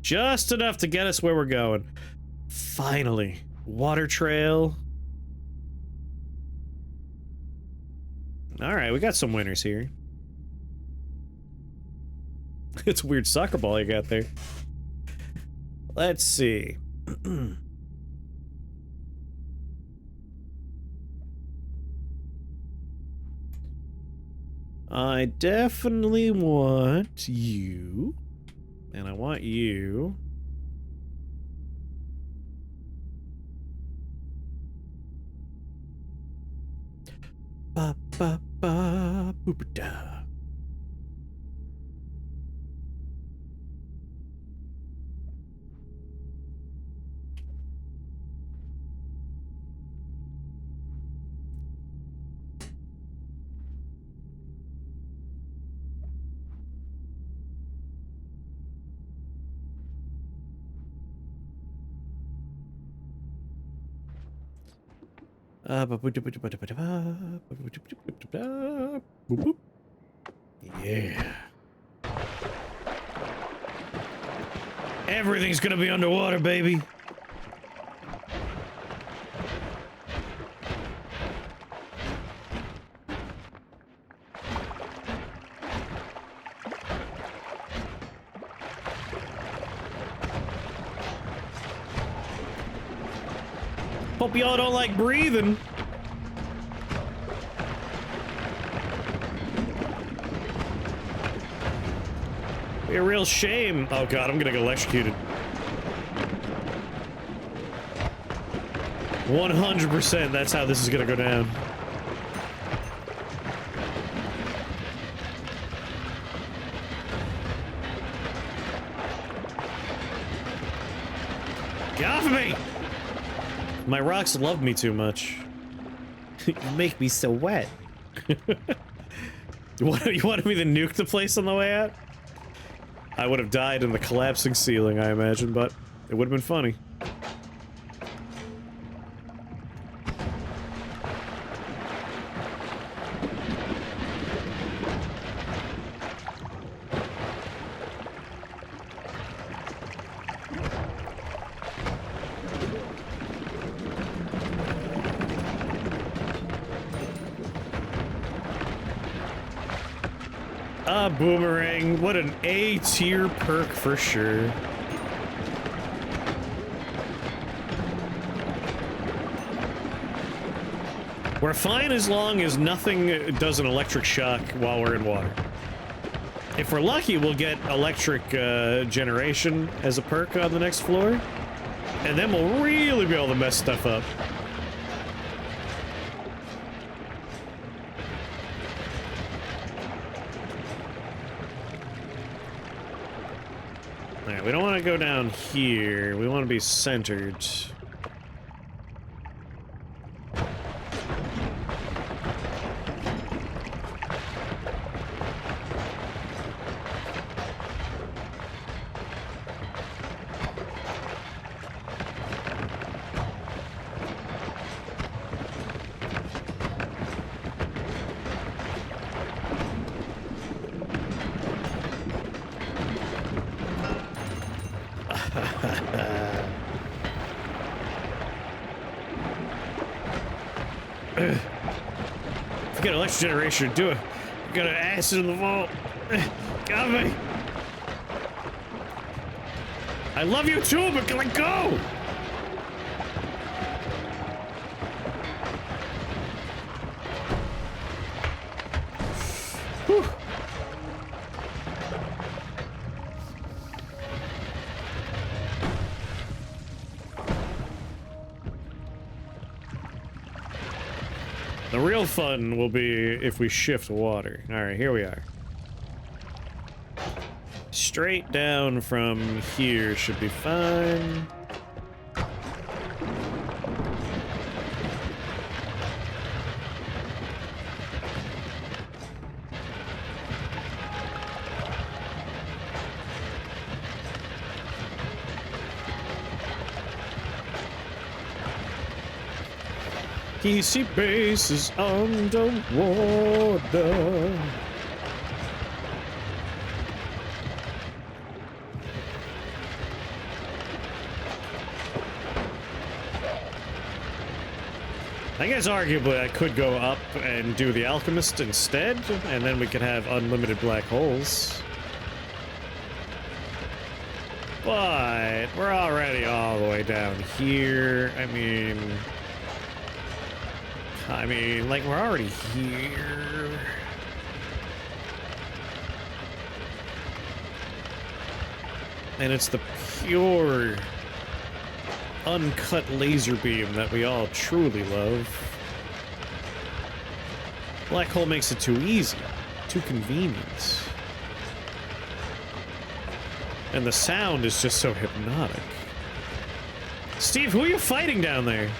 Just enough to get us where we're going. Finally. Water trail. Alright, we got some winners here. It's a weird soccer ball you got there. Let's see. I definitely want you. And I want you. Ba ba ba boop da. Yeah. Everything's gonna be underwater, baby. Hope y'all don't like breathing. Be a real shame. Oh god, I'm gonna get electrocuted. 100%, that's how this is gonna go down. Get off of me! My rocks love me too much. You make me so wet. You wanted me to nuke the place on the way out? I would have died in the collapsing ceiling, I imagine, but it would have been funny. Boomerang, what an A-tier perk for sure. We're fine as long as nothing does an electric shock while we're in water. If we're lucky, we'll get electric generation as a perk on the next floor, and then we'll really be able to mess stuff up. We don't want to go down here. We want to be centered. Forget electric generation. Do it. Got an acid in the vault. Got me. I love you too, but let go. Whew. The real fun will be if we shift water. Alright, here we are. Straight down from here should be fine. PC base is underwater. I guess arguably I could go up and do the alchemist instead, and then we could have unlimited black holes. But we're already all the way down here. I mean, like, we're already here. And it's the pure, uncut laser beam that we all truly love. Black hole makes it too easy, too convenient. And the sound is just so hypnotic. Steve, who are you fighting down there?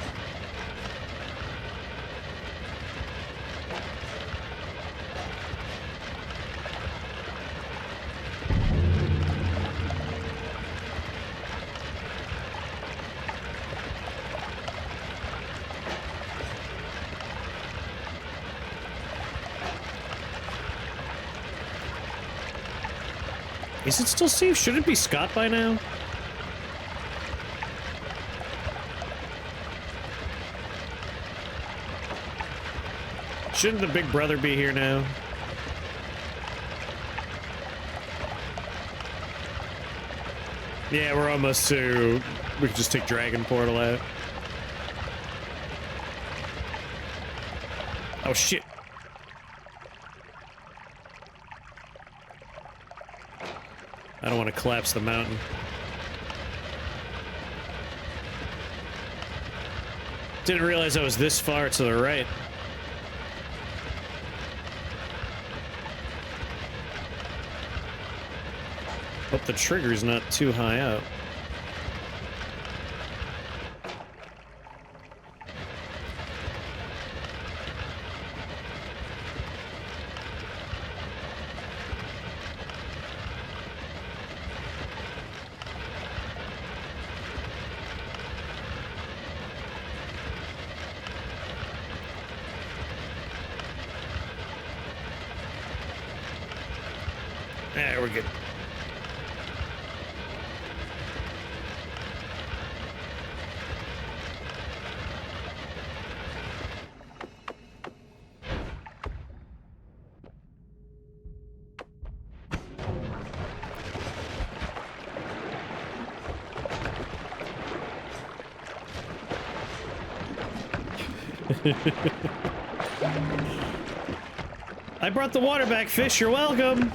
Is it still safe? Should it be Scott by now? Shouldn't the big brother be here now? Yeah, we're almost to... We can just take Dragon Portal out. Oh, shit. I don't want to collapse the mountain. Didn't realize I was this far to the right. Hope the trigger's not too high up. There, we're good. I brought the water back, fish. You're welcome.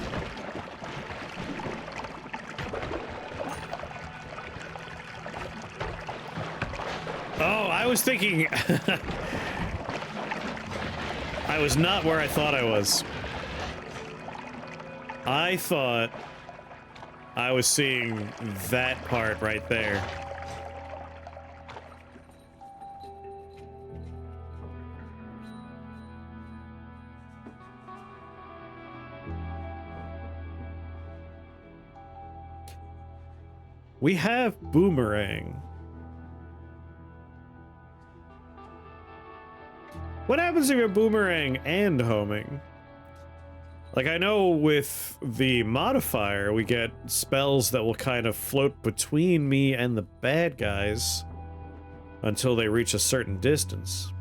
Oh, I was thinking... I was not where I thought I was. I thought I was seeing that part right there. We have Boomerang. What happens if you're Boomerang and homing? Like, I know with the modifier, we get spells that will kind of float between me and the bad guys until they reach a certain distance.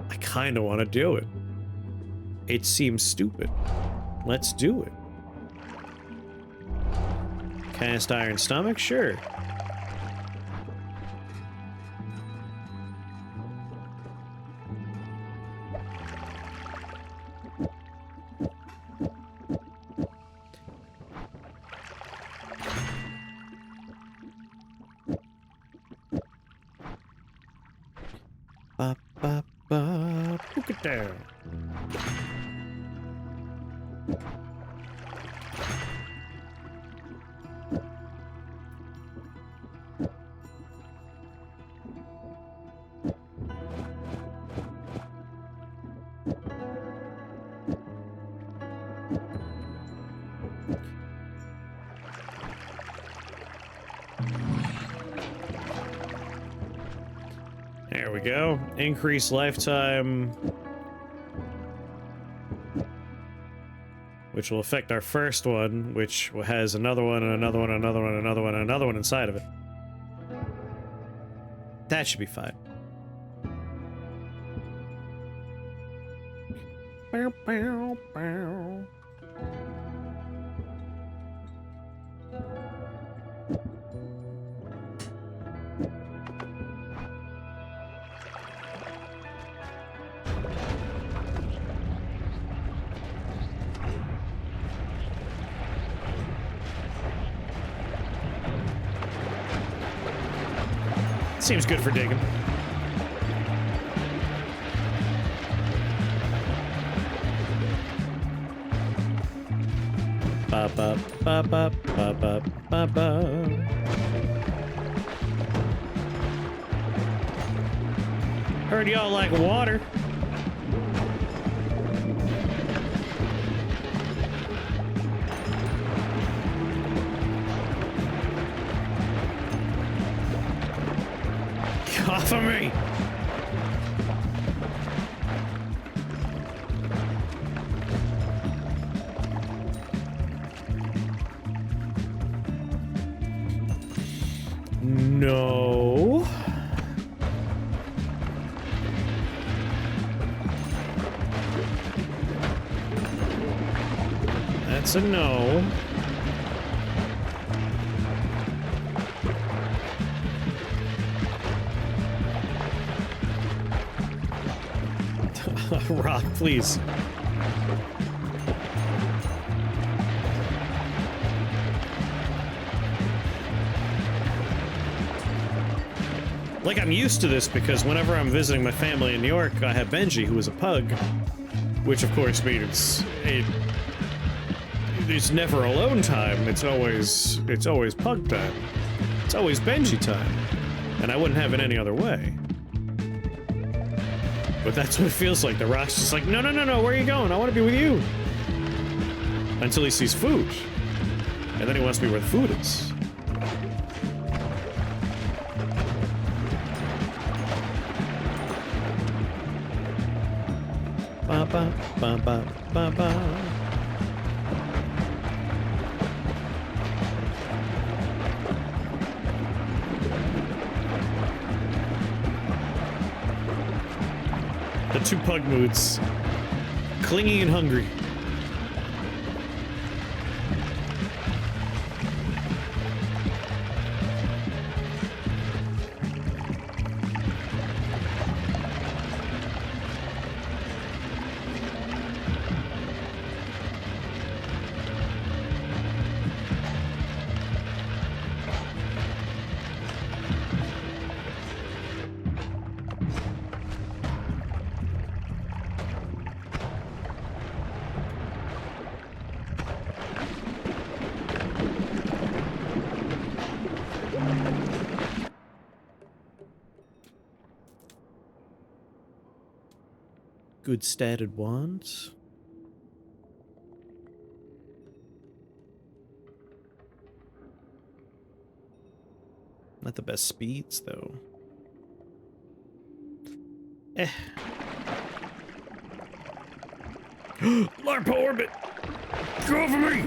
I kind of want to do it. It seems stupid. Let's do it. Cast Iron Stomach? Sure. Ba ba ba, book it down. There we go. Increase lifetime, which will affect our first one, which has another one and another one, another one, another one, and another one inside of it. That should be fine. Bow, bow, bow. Seems good for digging. Ba ba ba ba ba ba ba ba. Heard y'all like water. Off of me! no. That's a no. Rock, please. Like, I'm used to this because whenever I'm visiting my family in New York, I have Benji, who is a pug, which of course means it's never alone time. It's always pug time. It's always Benji time, and I wouldn't have it any other way. But that's what it feels like. The Rock's just like, no, no, no, no, where are you going? I want to be with you. Until he sees food, and then he wants to be where the food is. Ba ba ba ba ba ba. The two pug moods. Clingy and hungry. Good statted wands. Not the best speeds, though. LARP orbit! Go over me!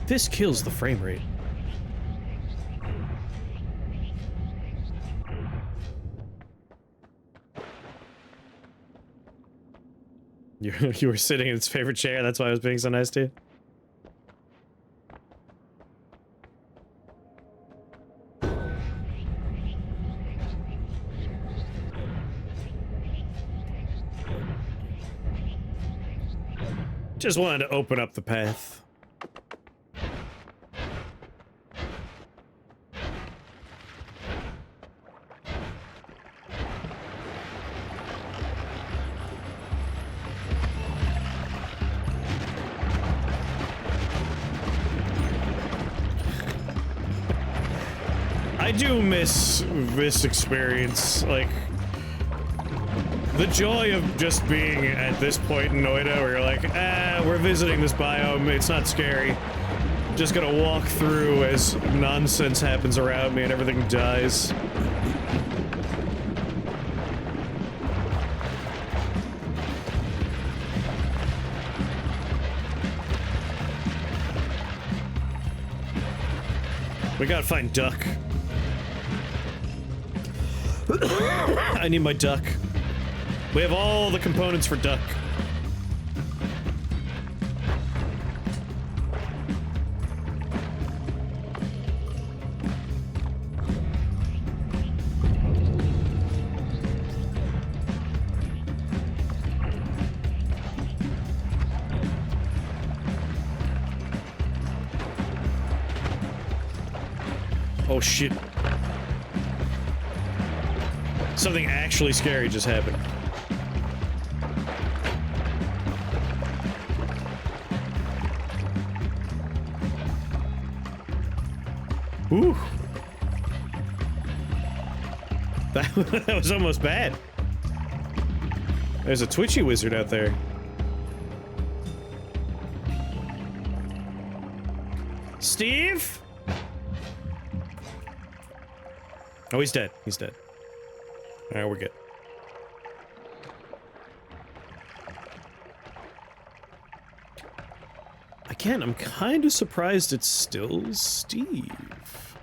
This kills the frame rate. You were sitting in its favorite chair, that's why I was being so nice to you? Just wanted to open up the path. I do miss this experience, like, the joy of just being at this point in Noita where you're like, we're visiting this biome, it's not scary. Just gonna walk through as nonsense happens around me and everything dies. We gotta find Duck. I need my duck. We have all the components for Duck. Oh shit. Something actually scary just happened. Ooh. That was almost bad. There's a twitchy wizard out there. Steve? Oh, he's dead. He's dead. All right, we're good. Again, I'm kind of surprised it's still Steve.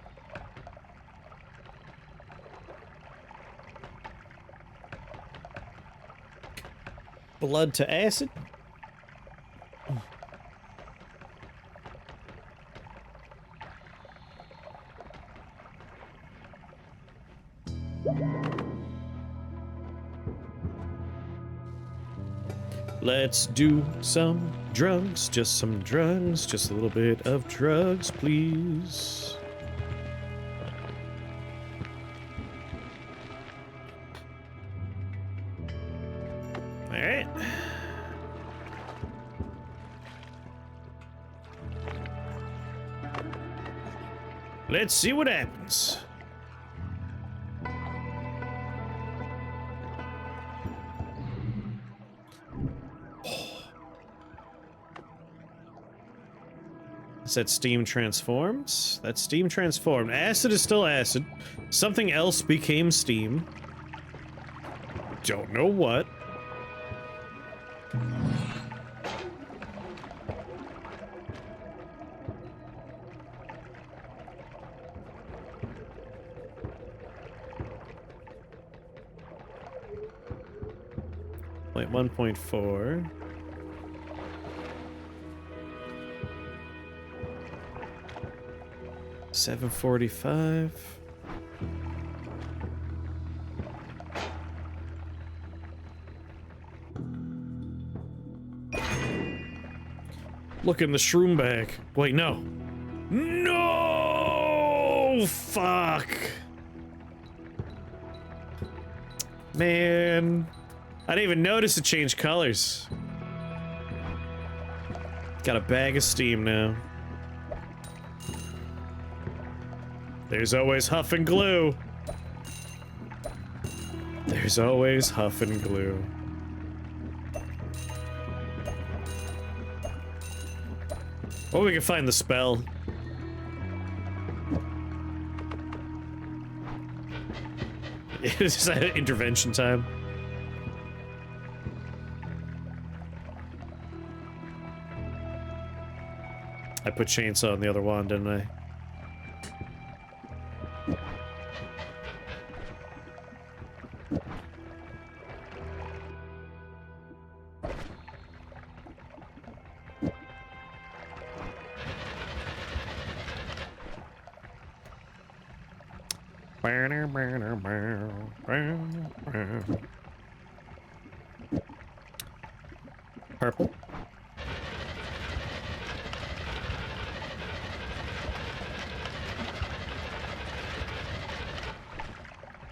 Blood to acid. Let's do some drugs, just some drugs, just a little bit of drugs, please. All right. Let's see what happens. That steam transforms. That steam transformed. Acid is still acid. Something else became steam. Don't know what. Like 1.4. $7.45. Look in the shroom bag. Wait, no. No! Fuck! Man. I didn't even notice it changed colors. Got a bag of steam now. There's always huff and glue. There's always huff and glue. Well, we can find the spell. Is that intervention time? I put chainsaw on the other wand, didn't I? Purple.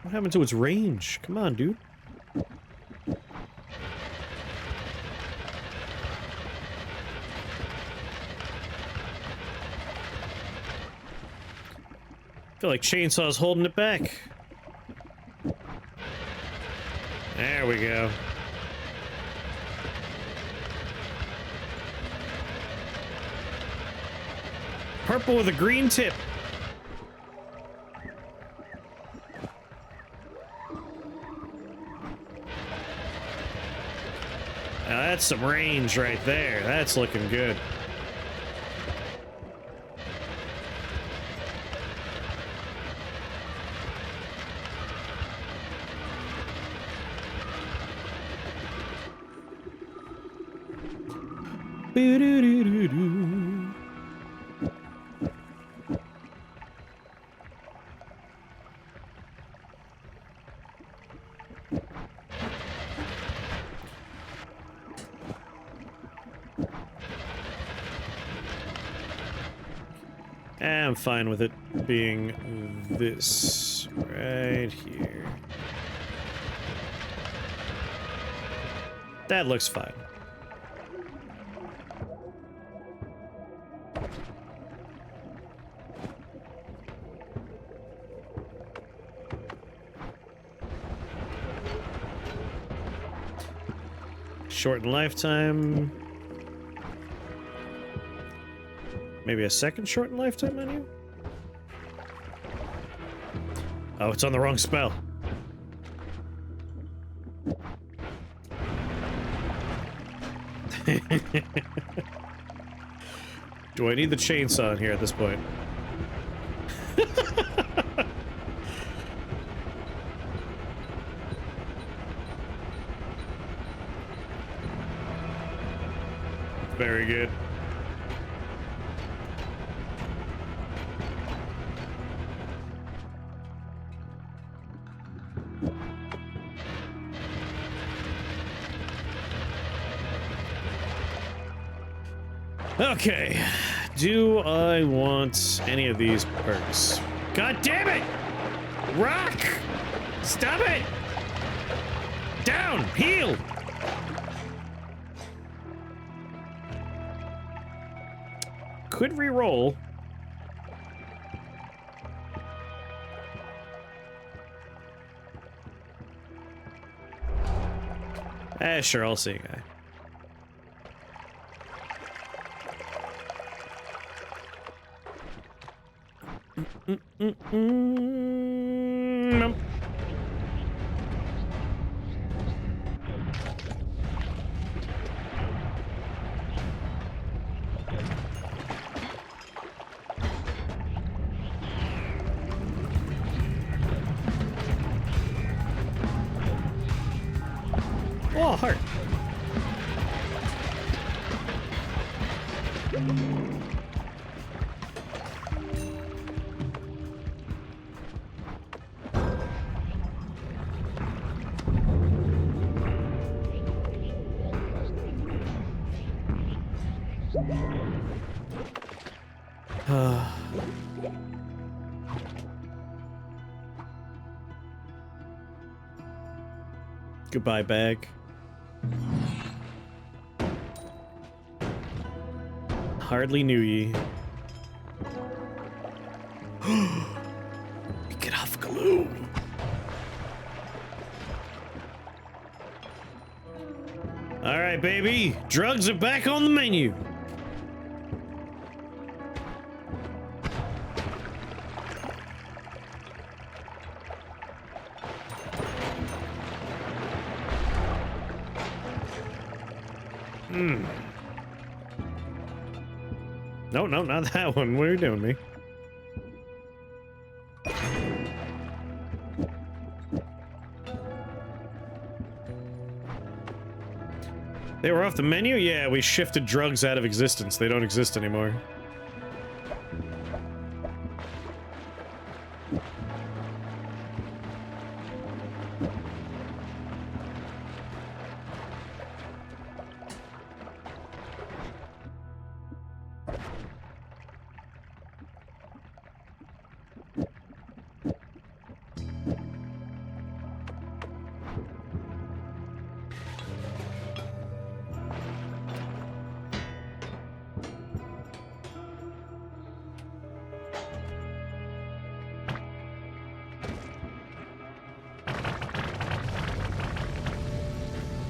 What happened to its range? Come on, dude. I feel like Chainsaw's holding it back. There we go. Purple with a green tip. Now that's some range right there. That's looking good. Boo-doo-doo-doo-doo. I'm fine with it being this right here. That looks fine. Shorten lifetime. Maybe a second shortened lifetime menu? Oh, it's on the wrong spell. Do I need the chainsaw in here at this point? Very good. Okay, do I want any of these perks? God damn it! Rock! Stop it! Down! Heal! Could re-roll. Sure, I'll see a guy. Nope. Oh, heart. Goodbye, bag. Hardly knew ye. Get off glue. All right, baby. Drugs are back on the menu. No, no, not that one. What are you doing, me? They were off the menu? Yeah, we shifted drugs out of existence. They don't exist anymore.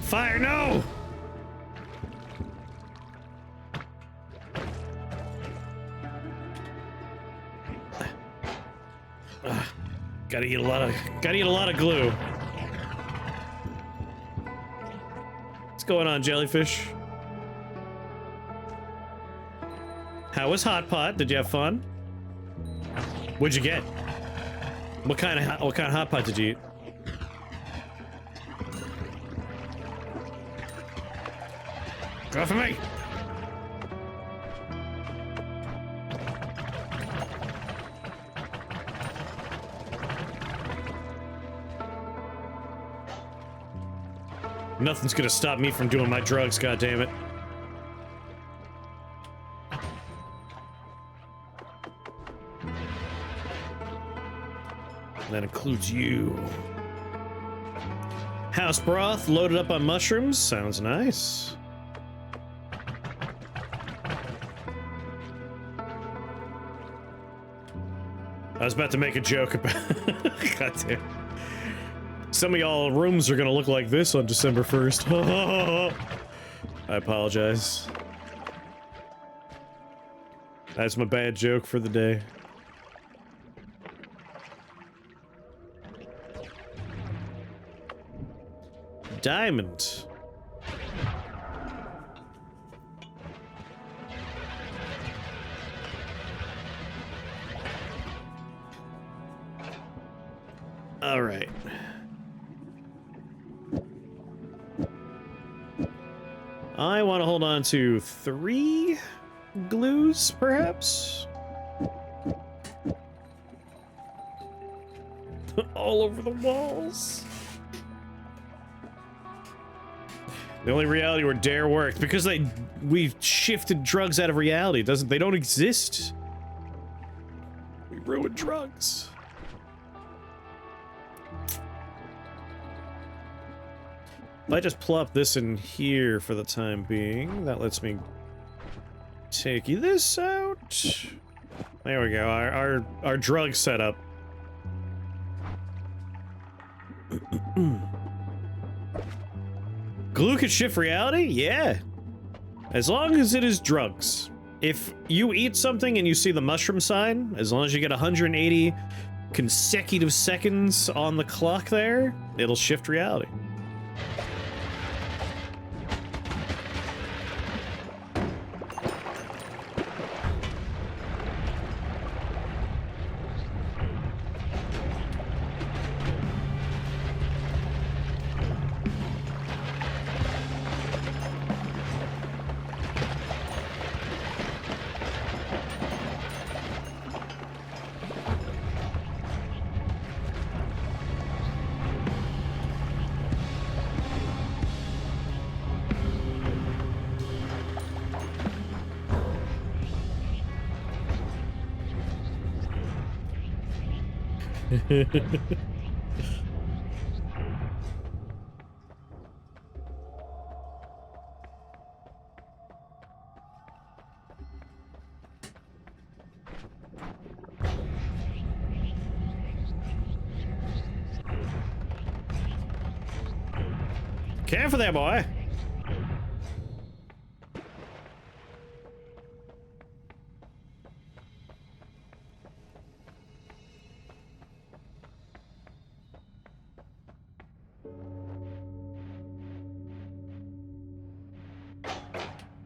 Fire, no! Gotta eat a lot of glue. What's going on, jellyfish? How was Hot Pot? Did you have fun? What'd you get? What kind of hot pot did you eat? Go for me! Nothing's gonna stop me from doing my drugs, goddammit. That includes you. House broth loaded up on mushrooms. Sounds nice. I was about to make a joke about goddamn. Some of y'all rooms are gonna look like this on December 1st. I apologize. That's my bad joke for the day. diamond. All right. I want to hold on to 3 glues, perhaps? All over the walls. The only reality where dare worked, because we've shifted drugs out of reality. They don't exist. We ruined drugs. If I just plop this in here for the time being, that lets me take this out. There we go. Our drug setup. Glue can shift reality? Yeah. As long as it is drugs. If you eat something and you see the mushroom sign, as long as you get 180 consecutive seconds on the clock there, it'll shift reality. Careful there, boy.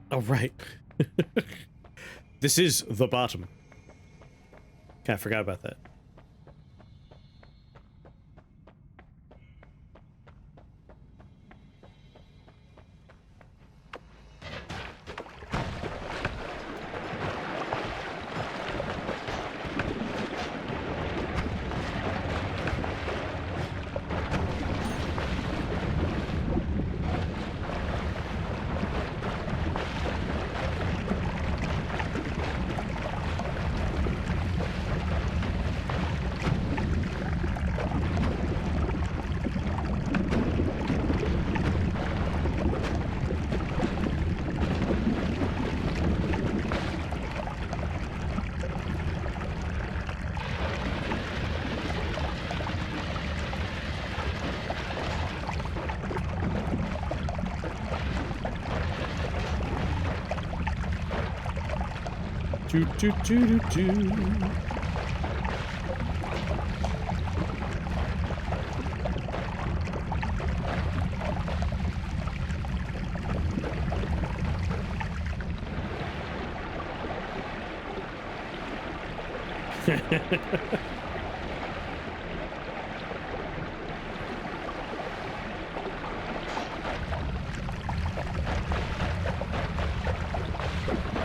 Oh, right. This is the bottom. Okay, I forgot about that. Do, do, do, do, do.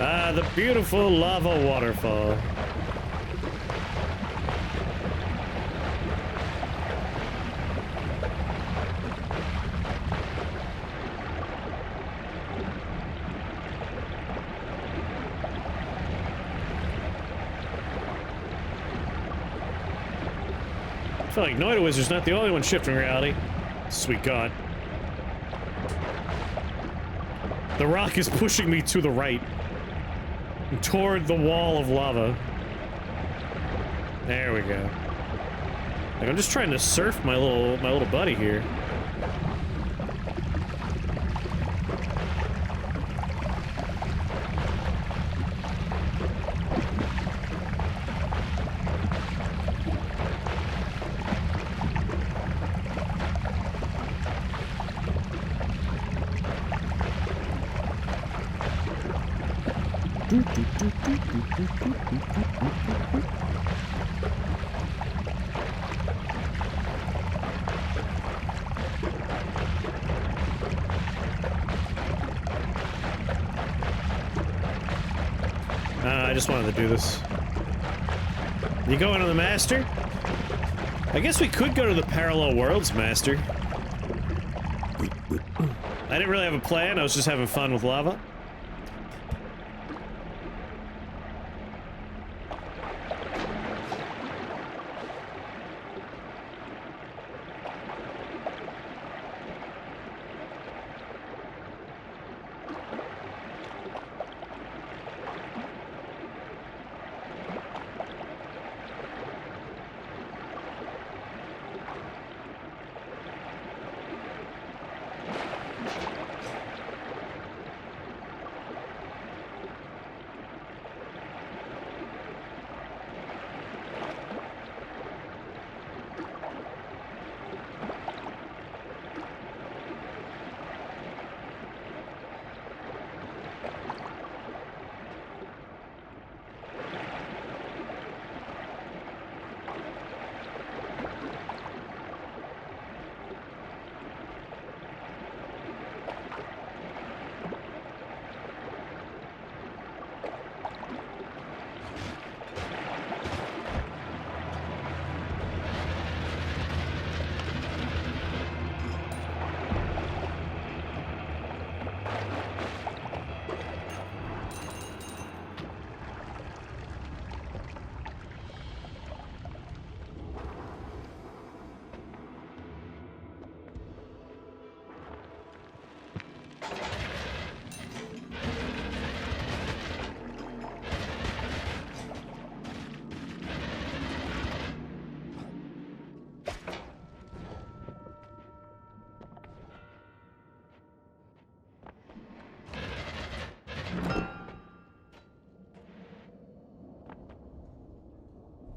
Ah, the beautiful lava waterfall. I feel like Noita Wizard's not the only one shifting reality. Sweet God. The rock is pushing me to the right. Toward the wall of lava. There we go. Like, I'm just trying to surf my little buddy here. I just wanted to do this. You going to the master? I guess we could go to the Parallel Worlds master. I didn't really have a plan, I was just having fun with lava.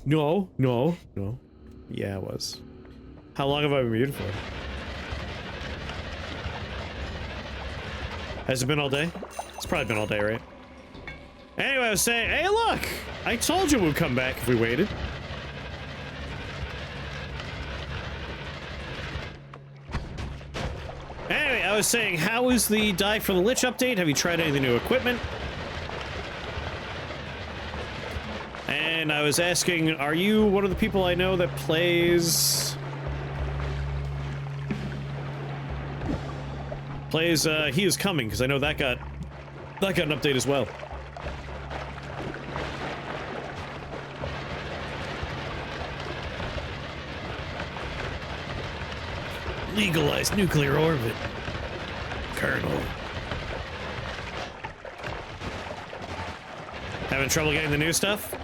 No. Yeah, it was. How long have I been muted for? Has it been all day? It's probably been all day, right? Anyway, I was saying, hey look! I told you we'd come back if we waited. Anyway, I was saying, how is the Die for the Lich update? Have you tried any of the new equipment? And I was asking, are you one of the people I know that plays... He Is Coming, because I know that got an update as well. Legalized nuclear orbit. Colonel. Having trouble getting the new stuff?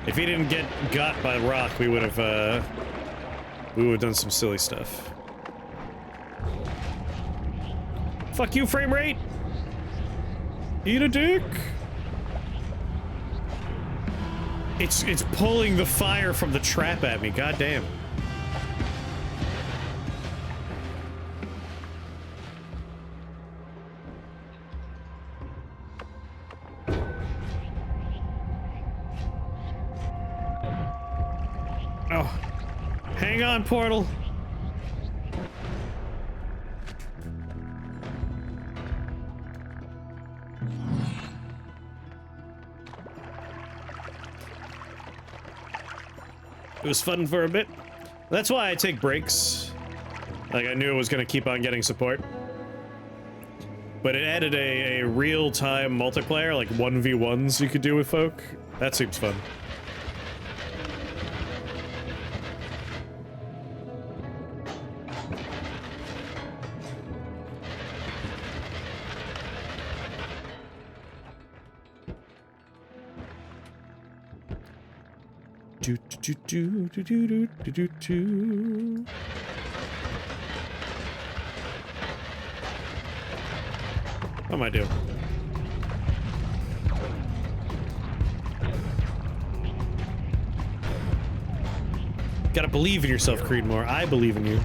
If he didn't get got by rock, we would have done some silly stuff. Fuck you, frame rate! Eat a dick! It's pulling the fire from the trap at me, goddamn. Oh. Hang on, portal. It was fun for a bit. That's why I take breaks. Like, I knew it was gonna keep on getting support. But it added a real-time multiplayer, like 1v1s you could do with folk. That seems fun. What am I doing? Gotta believe in yourself, Creedmoor. I believe in you.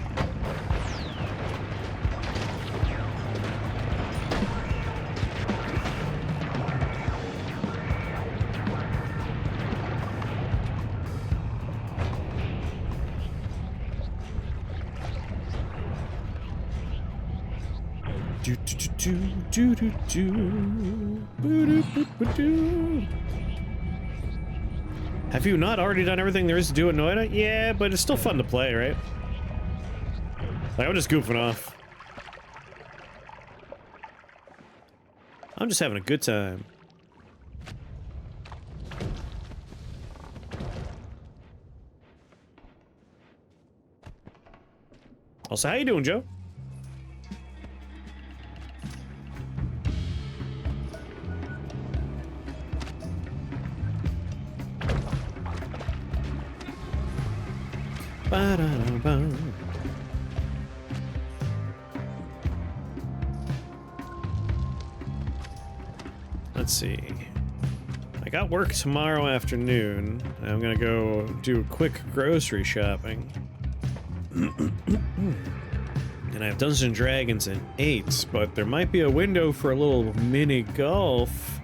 Have you not already done everything there is to do in Noita? Yeah, but it's still fun to play, right? Like, I'm just goofing off. I'm just having a good time. Also, how you doing, Joe? Ba-da-da-ba. Let's see. I got work tomorrow afternoon. I'm gonna go do quick grocery shopping. And I have Dungeons and Dragons at 8, but there might be a window for a little mini golf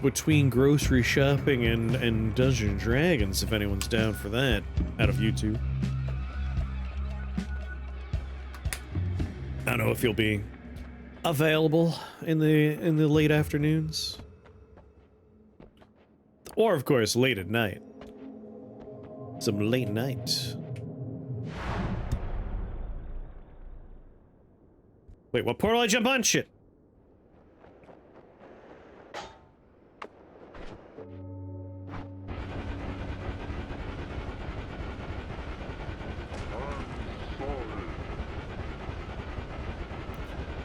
between grocery shopping and Dungeons and Dragons, if anyone's down for that, out of YouTube. I don't know if you'll be available in the late afternoons. Or, of course, late at night. Some late night. Wait, what portal I jump on? Shit.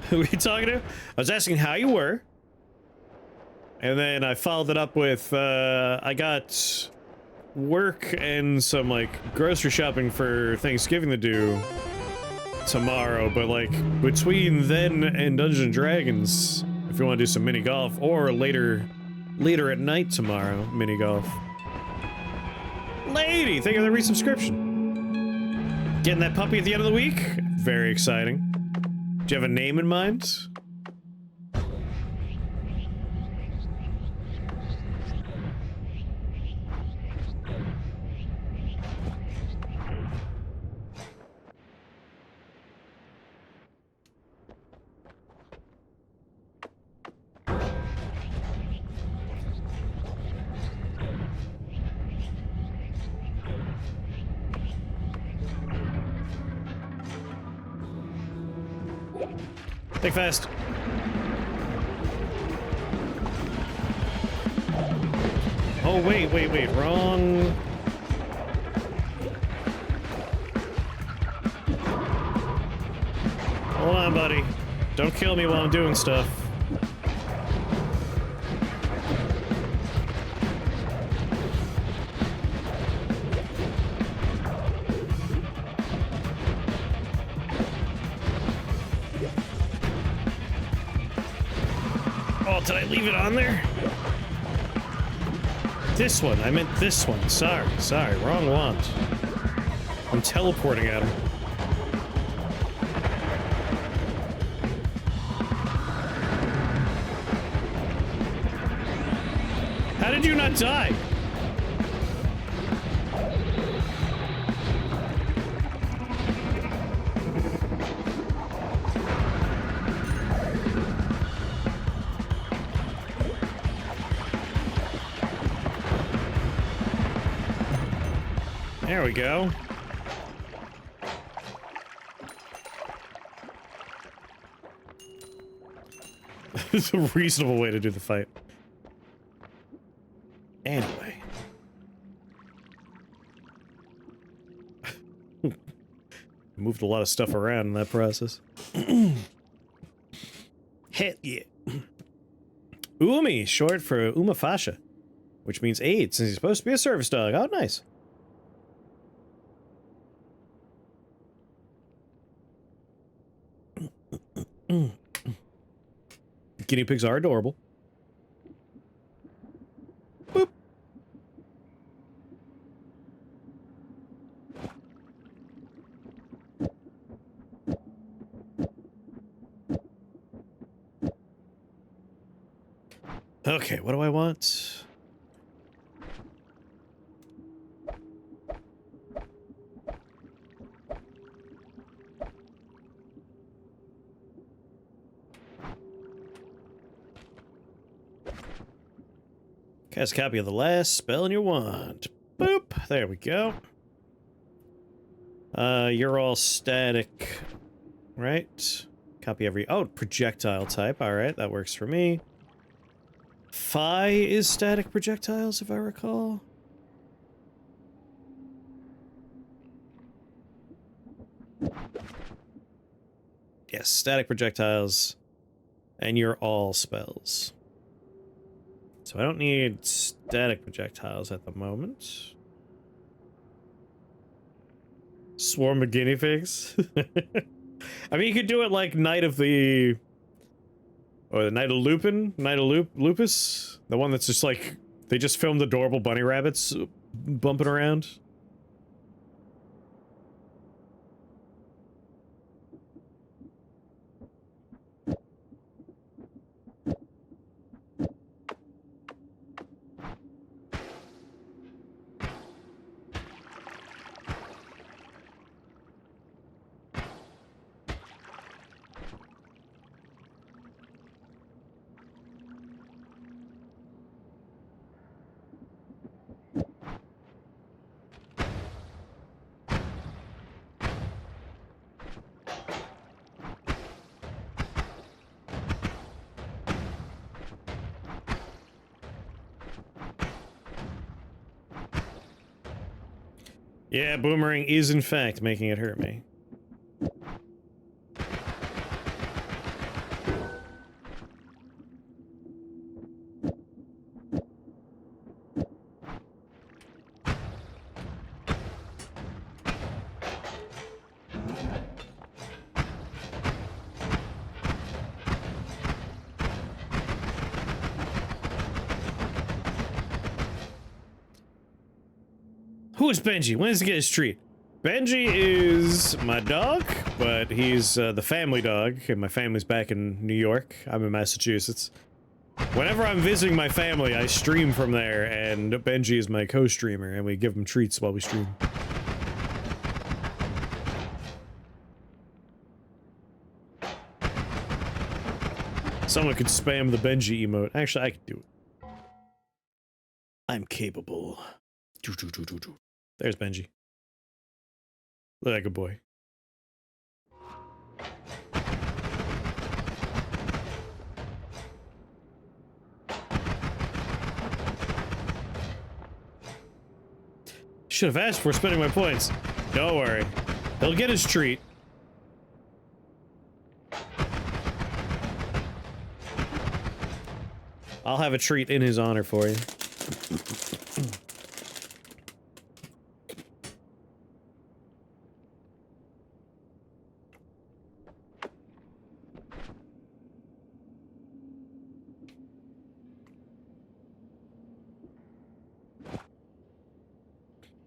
Who are you talking to? I was asking how you were. And then I followed it up with, I got work and some, like, grocery shopping for Thanksgiving to do tomorrow, but, like, between then and Dungeons and Dragons, if you want to do some mini golf, or later at night tomorrow, mini golf. Lady, thank you for the resubscription. Getting that puppy at the end of the week? Very exciting. Do you have a name in mind? Think fast. Oh, wait, wrong. Hold on, buddy. Don't kill me while I'm doing stuff. Oh, did I leave it on there? This one. I meant this one. Sorry. Wrong wand. I'm teleporting at him. How did you not die? There we go. It's a reasonable way to do the fight. Anyway. Moved a lot of stuff around in that process. Hell yeah. Umi, short for Umafasha, which means aid, since he's supposed to be a service dog. Oh, nice. Guinea pigs are adorable. Boop. Okay, what do I want? Cast a copy of the last spell in your wand. Boop! There we go. You're all static, right? Copy every... Oh, projectile type. Alright, that works for me. Phi is static projectiles, if I recall. Yes, static projectiles. And you're all spells. So I don't need static projectiles at the moment. Swarm of guinea pigs? I mean, you could do it like Night of the... Or the Night of Lupin? Night of Lupus? The one that's just like... They just filmed adorable bunny rabbits bumping around. Yeah, boomerang is in fact making it hurt me. Who is Benji? When does he get his treat? Benji is my dog, but he's the family dog, and my family's back in New York. I'm in Massachusetts. Whenever I'm visiting my family, I stream from there, and Benji is my co-streamer, and we give him treats while we stream. Someone could spam the Benji emote. Actually, I could do it. I'm capable. There's Benji. Look like a boy. Should have asked for spending my points. Don't worry. He'll get his treat. I'll have a treat in his honor for you.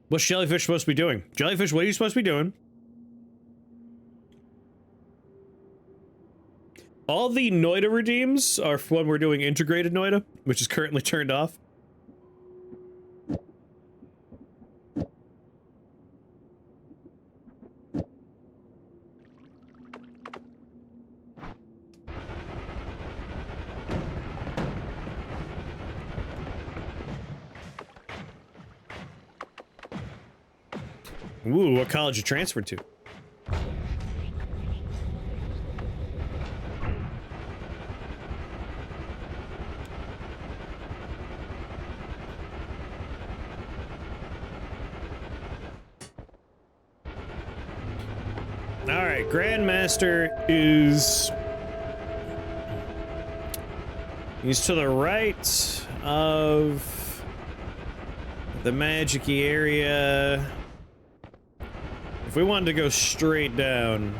What's Jellyfish supposed to be doing? Jellyfish, what are you supposed to be doing? All the Noita redeems are for when we're doing integrated Noita, which is currently turned off. Ooh, what college you transferred to? Alright, Grandmaster is... He's to the right of the magic-y area. If we wanted to go straight down,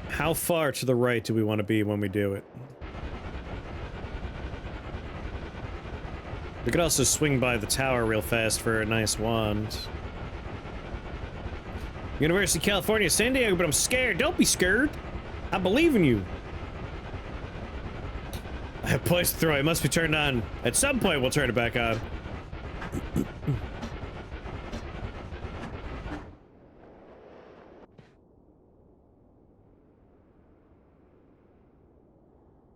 how far to the right do we want to be when we do it? We could also swing by the tower real fast for a nice wand. University of California, San Diego, but I'm scared. Don't be scared. I believe in you. Poison throw, it must be turned on. At some point, we'll turn it back on.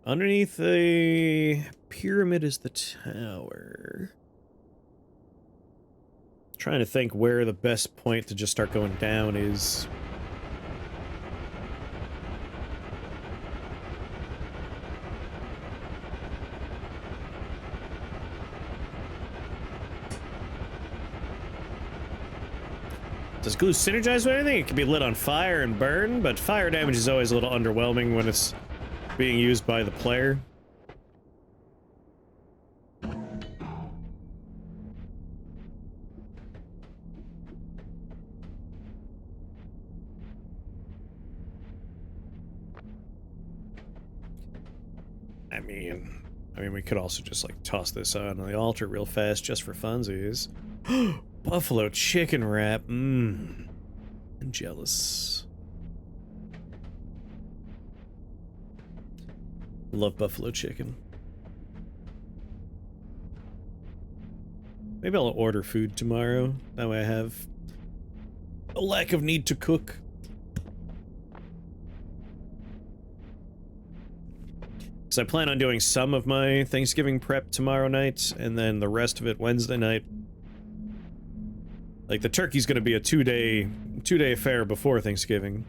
Underneath the pyramid is the tower. Trying to think where the best point to just start going down is. Does glue synergize with anything? It can be lit on fire and burn, but fire damage is always a little underwhelming when it's being used by the player. I mean, we could also just, like, toss this on the altar real fast just for funsies. Buffalo chicken wrap. I'm jealous. Love buffalo chicken. Maybe I'll order food tomorrow. That way I have a lack of need to cook. So I plan on doing some of my Thanksgiving prep tomorrow night, and then the rest of it Wednesday night. Like, the turkey's gonna be a two-day affair before Thanksgiving.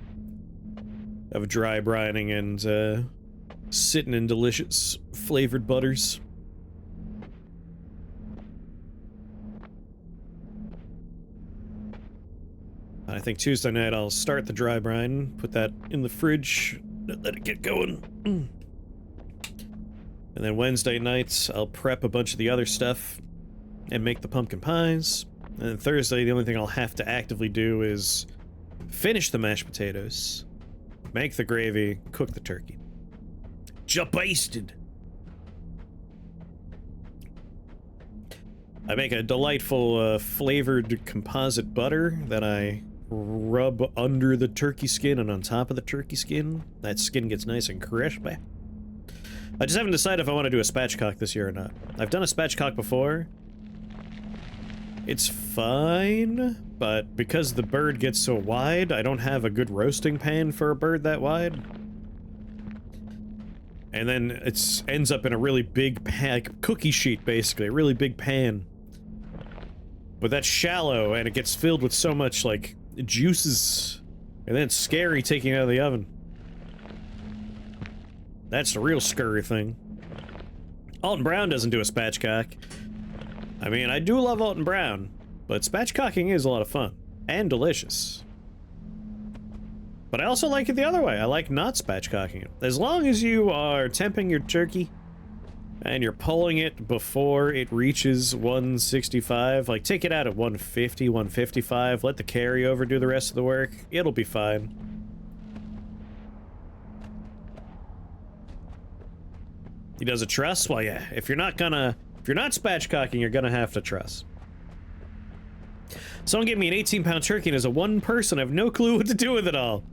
Of dry brining and, sitting in delicious flavored butters. I think Tuesday night I'll start the dry brine, put that in the fridge, let it get going. And then Wednesday nights, I'll prep a bunch of the other stuff and make the pumpkin pies. And then Thursday, the only thing I'll have to actively do is finish the mashed potatoes, make the gravy, cook the turkey. Ja-basted! I make a delightful, flavored composite butter that I rub under the turkey skin and on top of the turkey skin. That skin gets nice and crispy. I just haven't decided if I want to do a spatchcock this year or not. I've done a spatchcock before. It's fine, but because the bird gets so wide, I don't have a good roasting pan for a bird that wide. And then it ends up in a really big pan, like cookie sheet basically, a really big pan. But that's shallow, and it gets filled with so much, like, juices. And then it's scary taking it out of the oven. That's the real scurry thing. Alton Brown doesn't do a spatchcock. I mean, I do love Alton Brown, but spatchcocking is a lot of fun. And delicious. But I also like it the other way. I like not spatchcocking it. As long as you are temping your turkey, and you're pulling it before it reaches 165, like take it out at 150, 155, let the carryover do the rest of the work, it'll be fine. He does a truss? Well, yeah, if you're not spatchcocking, you're gonna have to truss. Someone gave me an 18-pound turkey, and as a one person, I have no clue what to do with it all.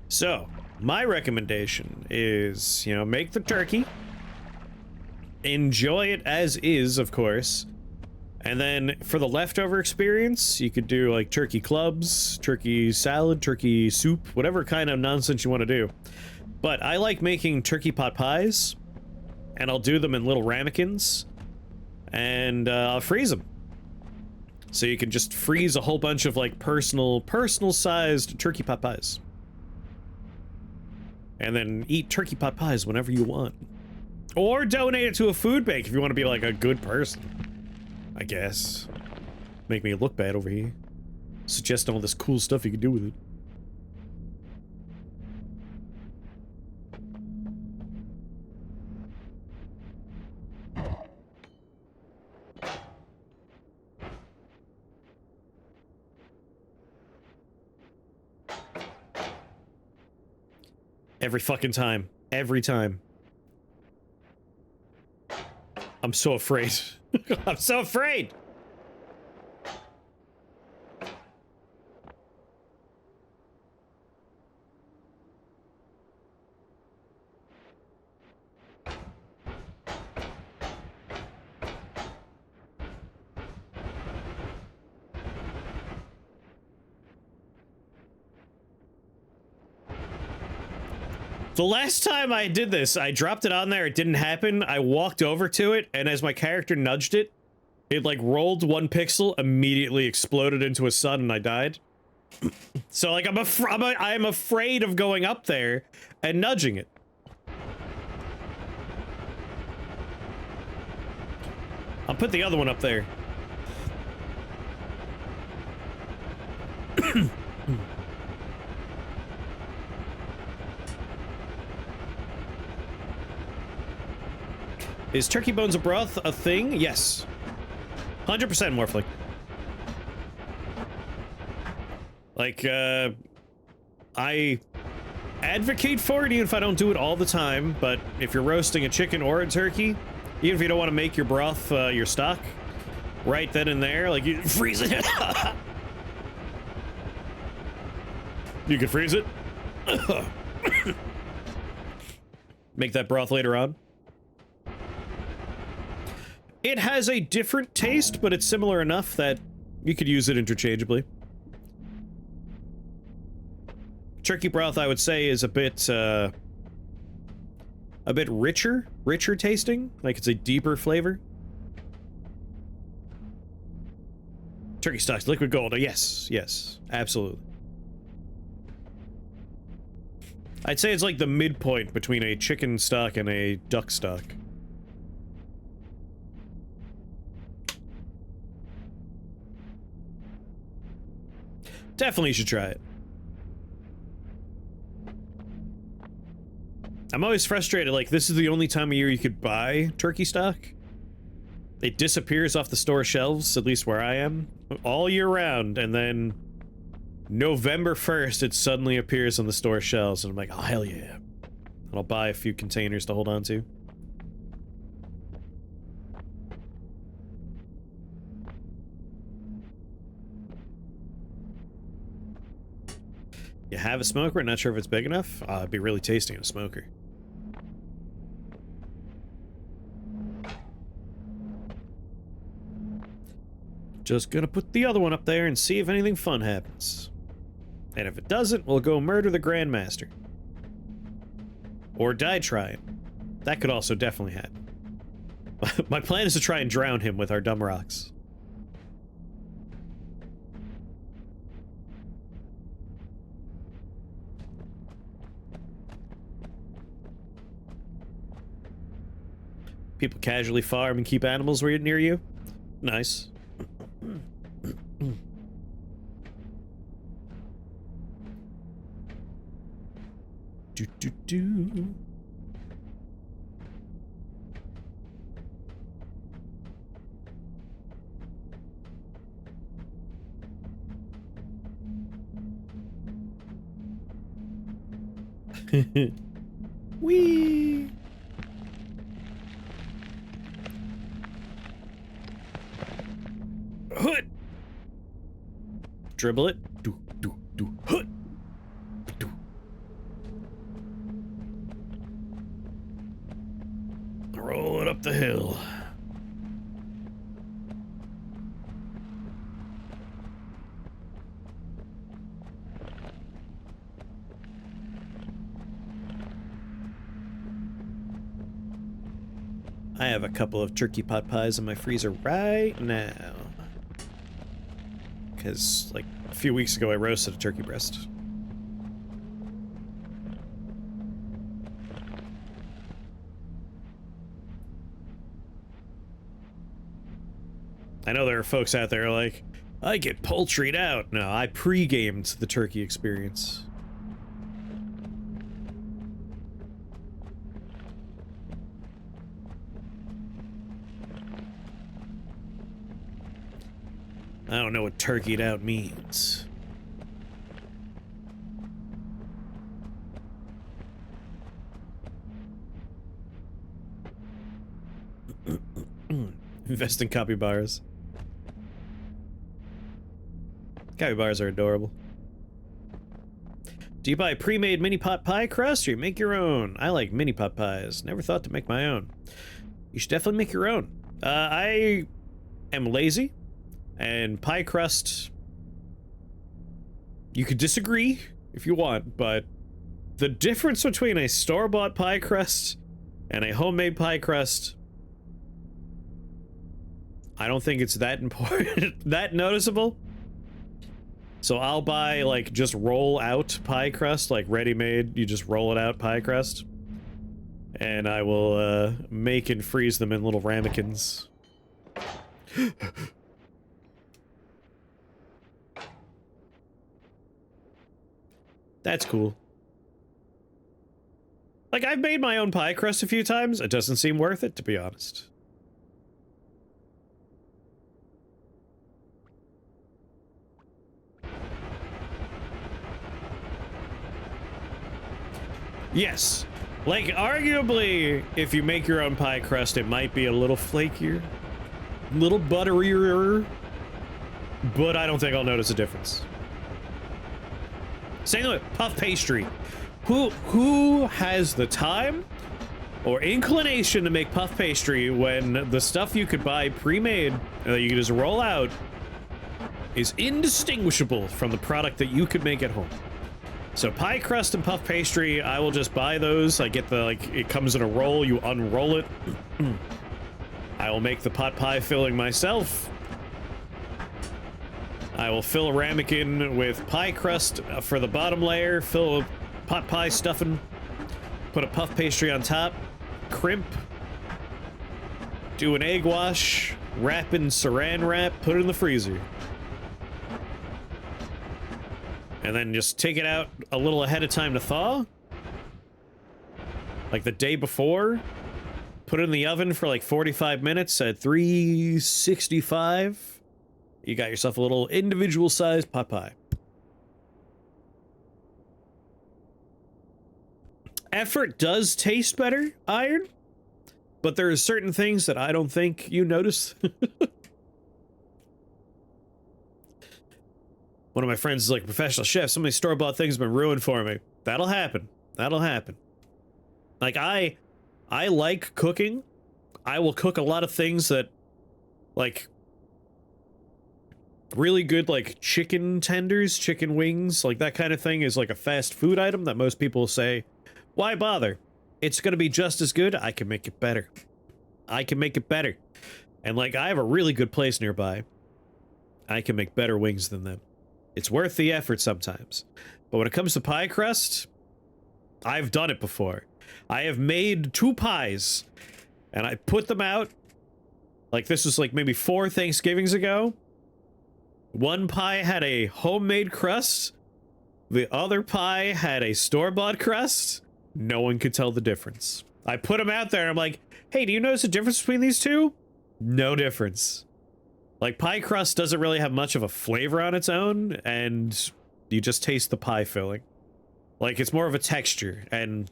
So, my recommendation is, you know, make the turkey, enjoy it as is, of course, and then for the leftover experience, you could do, like, turkey clubs, turkey salad, turkey soup, whatever kind of nonsense you want to do. But I like making turkey pot pies, and I'll do them in little ramekins, and I'll freeze them. So you can just freeze a whole bunch of, like, personal-sized turkey pot pies. And then eat turkey pot pies whenever you want. Or donate it to a food bank if you want to be, like, a good person. I guess. Make me look bad over here. Suggest all this cool stuff you can do with it. Every fucking time. Every time. I'm so afraid. I'm so afraid! The last time I did this, I dropped it on there, it didn't happen, I walked over to it, and as my character nudged it, it like rolled 1 pixel, immediately exploded into a sun, and I died. So like I'm afraid of going up there and nudging it. I'll put the other one up there. Is turkey bones of broth a thing? Yes. 100% Morphling. Like, I advocate for it even if I don't do it all the time, but if you're roasting a chicken or a turkey, even if you don't want to make your broth your stock, right then and there, like, you freeze it. You can freeze it. Make that broth later on. It has a different taste, but it's similar enough that you could use it interchangeably. Turkey broth, I would say, is a bit richer tasting. Like, it's a deeper flavor. Turkey stock's liquid gold. Yes, yes, absolutely. I'd say it's like the midpoint between a chicken stock and a duck stock. Definitely should try it. I'm always frustrated, like, this is the only time of year you could buy turkey stock. It disappears off the store shelves, at least where I am, all year round, and then November 1st, it suddenly appears on the store shelves, and I'm like, oh, hell yeah. And I'll buy a few containers to hold on to. You have a smoker? Not sure if it's big enough. It'd be really tasty in a smoker. Just gonna put the other one up there and see if anything fun happens. And if it doesn't, we'll go murder the Grandmaster. Or die trying. That could also definitely happen. My plan is to try and drown him with our dumb rocks. People casually farm and keep animals near you? Nice. Do do do. Whee! Hood. Dribble it. Do do do. Hood. Do. Roll it up the hill. I have a couple of turkey pot pies in my freezer right now. Because, like, a few weeks ago I roasted a turkey breast. I know there are folks out there like, I get poultried out. No, I pre-gamed the turkey experience. I don't know what turkeyed out means. Invest in capybaras. Capybaras are adorable. Do you buy pre-made mini pot pie crust or you make your own? I like mini pot pies. Never thought to make my own. You should definitely make your own. I am lazy. And pie crust, you could disagree if you want, but The difference between a store-bought pie crust and a homemade pie crust, I don't think it's that important, that noticeable. So I'll buy, like, just roll out pie crust, like ready-made, you just roll it out pie crust. And I will, make and freeze them in little ramekins. That's cool. Like, I've made my own pie crust a few times. It doesn't seem worth it, to be honest. Yes. Like, arguably, if you make your own pie crust, it might be a little flakier, a little butterier, but I don't think I'll notice a difference. Same with puff pastry. Who has the time or inclination to make puff pastry when the stuff you could buy pre-made that you can just roll out is indistinguishable from the product that you could make at home? So pie crust and puff pastry, I will just buy those. I get the, like, it comes in a roll, you unroll it. I will make the pot pie filling myself. I will fill a ramekin with pie crust for the bottom layer, fill a pot pie stuffing, put a puff pastry on top, crimp, do an egg wash, wrap in saran wrap, put it in the freezer. And then just take it out a little ahead of time to thaw. Like the day before. Put it in the oven for like 45 minutes at 365. You got yourself a little individual sized pot pie. Effort does taste better, Iron. But there are certain things that I don't think you notice. One of my friends is like a professional chef. So many store-bought things have been ruined for me. That'll happen. That'll happen. Like, I like cooking. I will cook a lot of things that, like, really good, like, chicken tenders, chicken wings, like, that kind of thing is like a fast food item that most people say, why bother? It's gonna be just as good. I can make it better. I can make it better. And, like, I have a really good place nearby. I can make better wings than them. It's worth the effort sometimes. But when it comes to pie crust, I've done it before. I have made 2 pies, and I put them out. Like, this was like maybe 4 Thanksgivings ago. One pie had a homemade crust. The other pie had a store-bought crust. No one could tell the difference. I put them out there, and I'm like, hey, do you notice a difference between these two? No difference. Like, pie crust doesn't really have much of a flavor on its own, and you just taste the pie filling. Like, it's more of a texture, and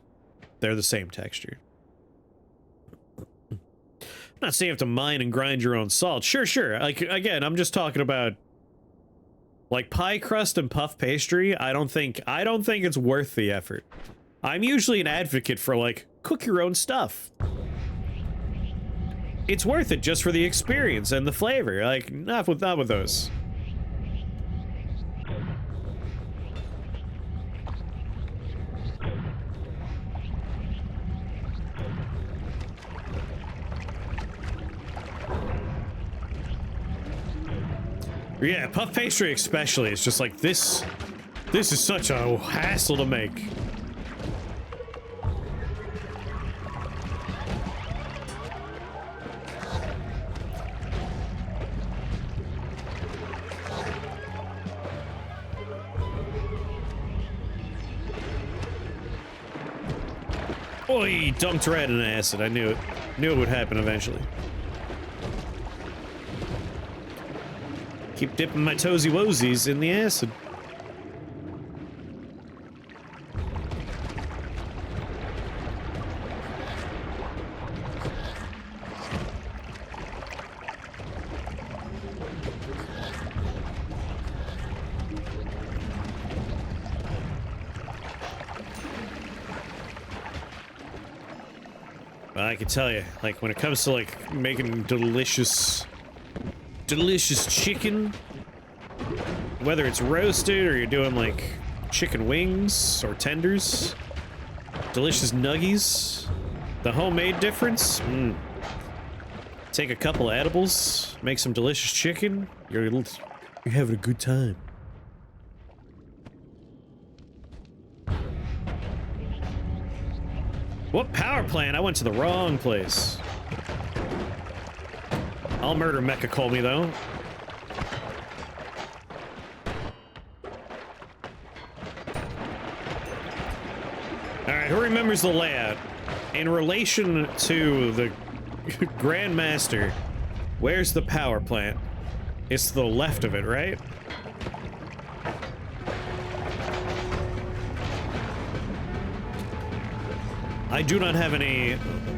they're the same texture. I'm not saying you have to mine and grind your own salt. Sure, sure. Like, again, I'm just talking about, like, pie crust and puff pastry. I don't think it's worth the effort. I'm usually an advocate for, like, cook your own stuff. It's worth it just for the experience and the flavor. Like, not with those. Yeah, puff pastry especially. It's just like this is such a hassle to make. Oh, he dumped right in acid. I knew it. Knew it would happen eventually. Keep dipping my toesy woesies in the acid. I can tell you, like, when it comes to, like, making delicious chicken, whether it's roasted or you're doing, like, chicken wings or tenders, Delicious nuggies. The homemade difference? Take a couple of edibles, make some delicious chicken. You're having a good time. What power plant? I went to the wrong place. I'll murder Mecha Colby though. Alright, who remembers the layout? In relation to the Grandmaster, where's the power plant? It's to the left of it, right? I do not have any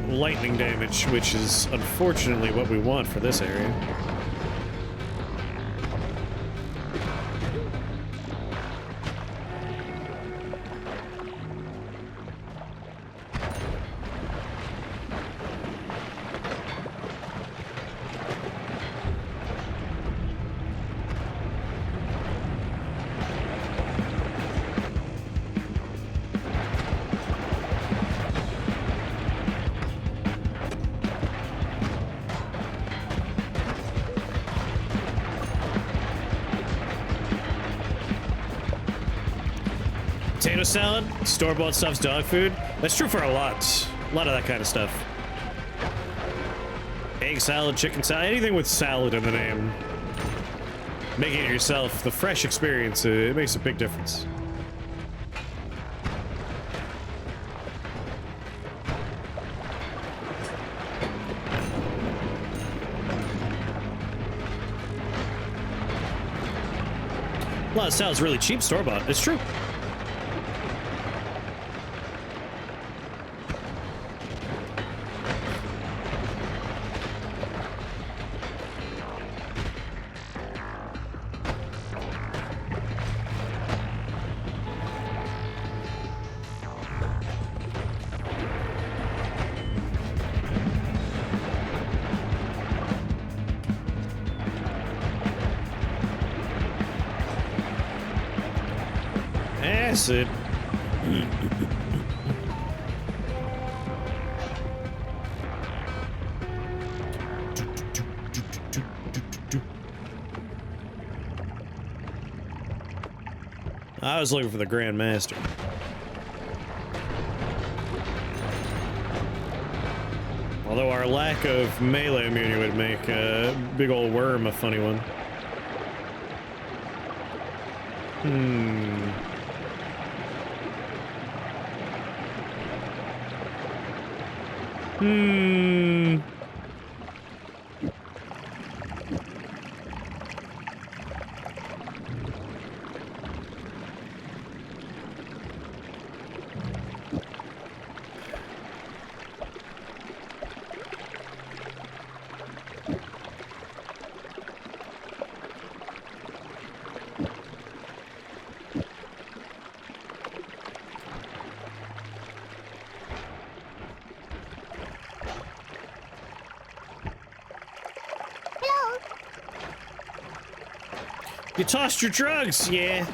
lightning damage, which is unfortunately what we want for this area. Potato salad, store-bought stuff's dog food. That's true for a lot of that kind of stuff. Egg salad, chicken salad, anything with salad in the name. Making it yourself, the fresh experience, it makes a big difference. A lot of salad's really cheap store-bought. It's true. Acid. I was looking for the Grandmaster. Although our lack of melee immunity would make a big old worm a funny one. You tossed your drugs, yeah.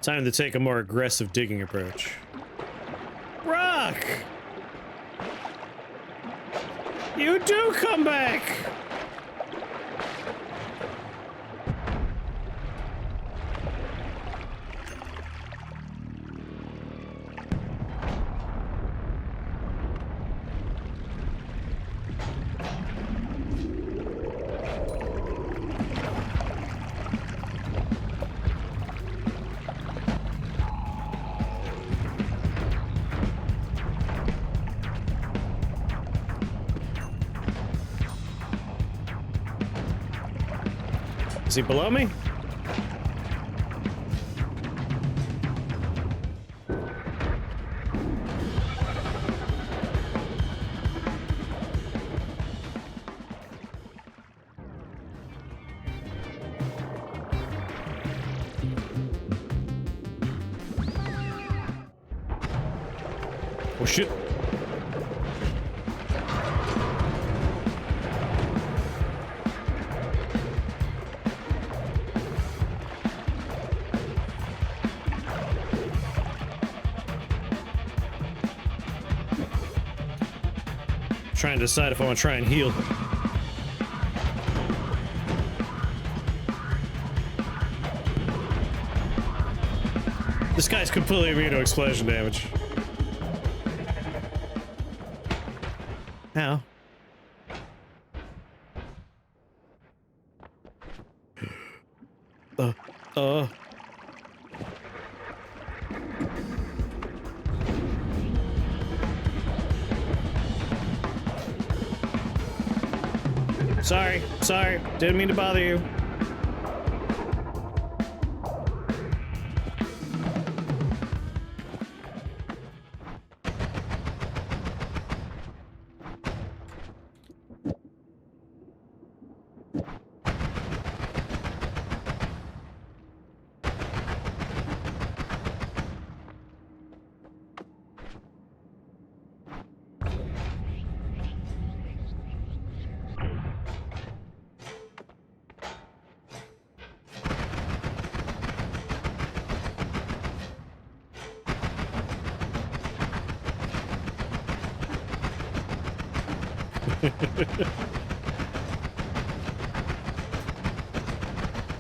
Time to take a more aggressive digging approach. Rock! You do come back! Is he below me? Oh shit. Trying to decide if I want to try and heal. This guy's completely immune to explosion damage. Ow. Uh. Sorry, didn't mean to bother you.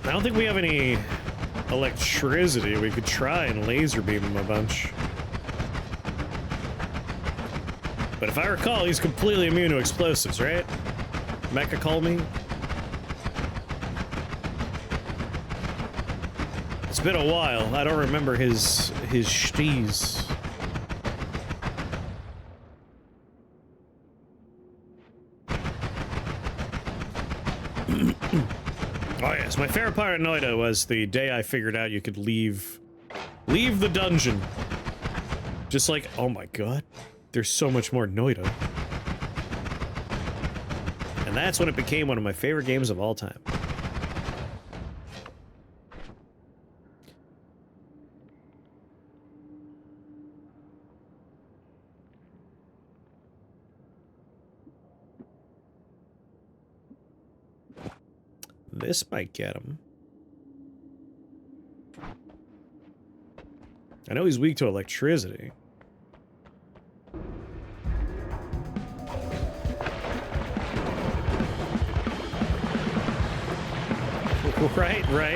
I don't think we have any electricity. We could try and laser beam him a bunch. But if I recall, he's completely immune to explosives, right? Mecha call me? It's been a while. I don't remember his shtees. Oh yes, my favorite part of Noita was the day I figured out you could leave the dungeon. Just like, oh my god, there's so much more Noita. And that's when it became one of my favorite games of all time. This might get him. I know he's weak to electricity. Right.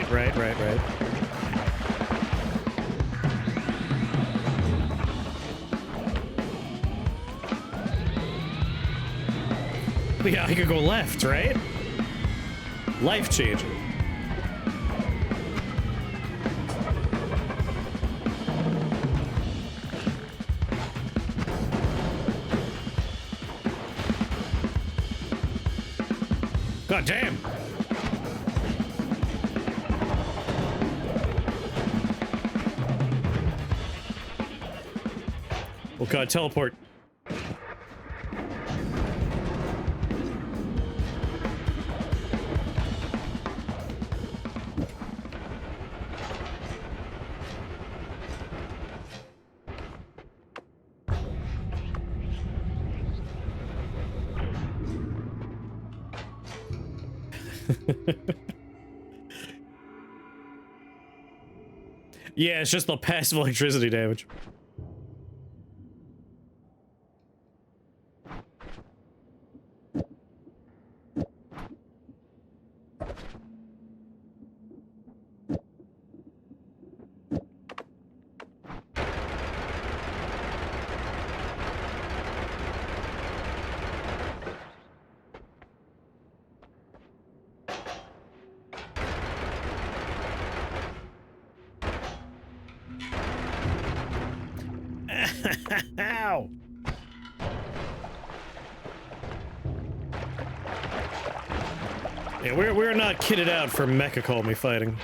Yeah, I could go left, right? Life changing. God damn. Oh god, teleport. Yeah, it's just the passive electricity damage. Ow! Yeah, we're not kitted out for mecha call me fighting.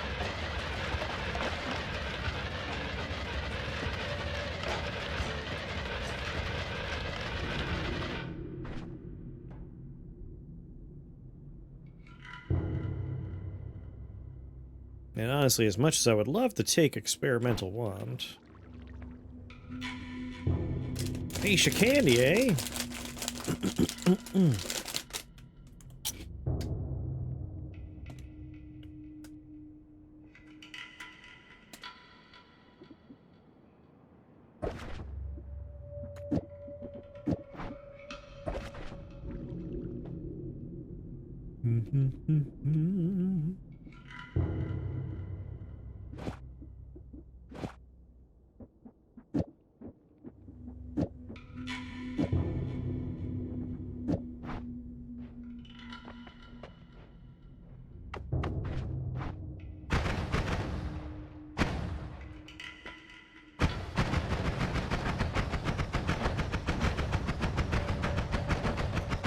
And honestly, as much as I would love to take experimental wand. Piece of candy, eh?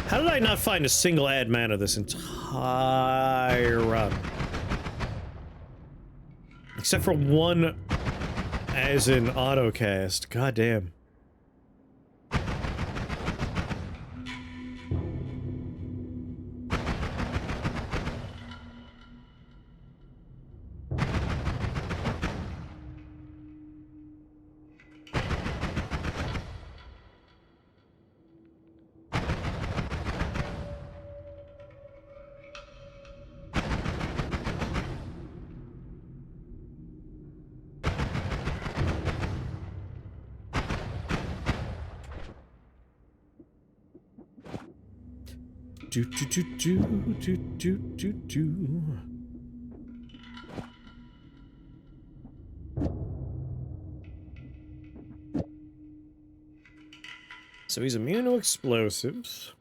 How did I not find a single ad mana this entire run? Except for one as in autocast. God damn. So he's immune to explosives.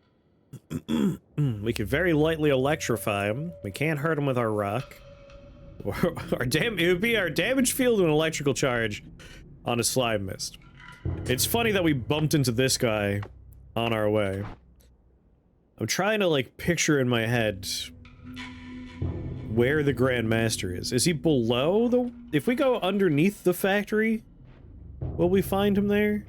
We could very lightly electrify him. We can't hurt him with our rock. It would be our damage field and electrical charge on a slime mist. It's funny that we bumped into this guy on our way. I'm trying to, like, picture in my head where the Grand Master is. Is he below the... If we go underneath the factory, will we find him there?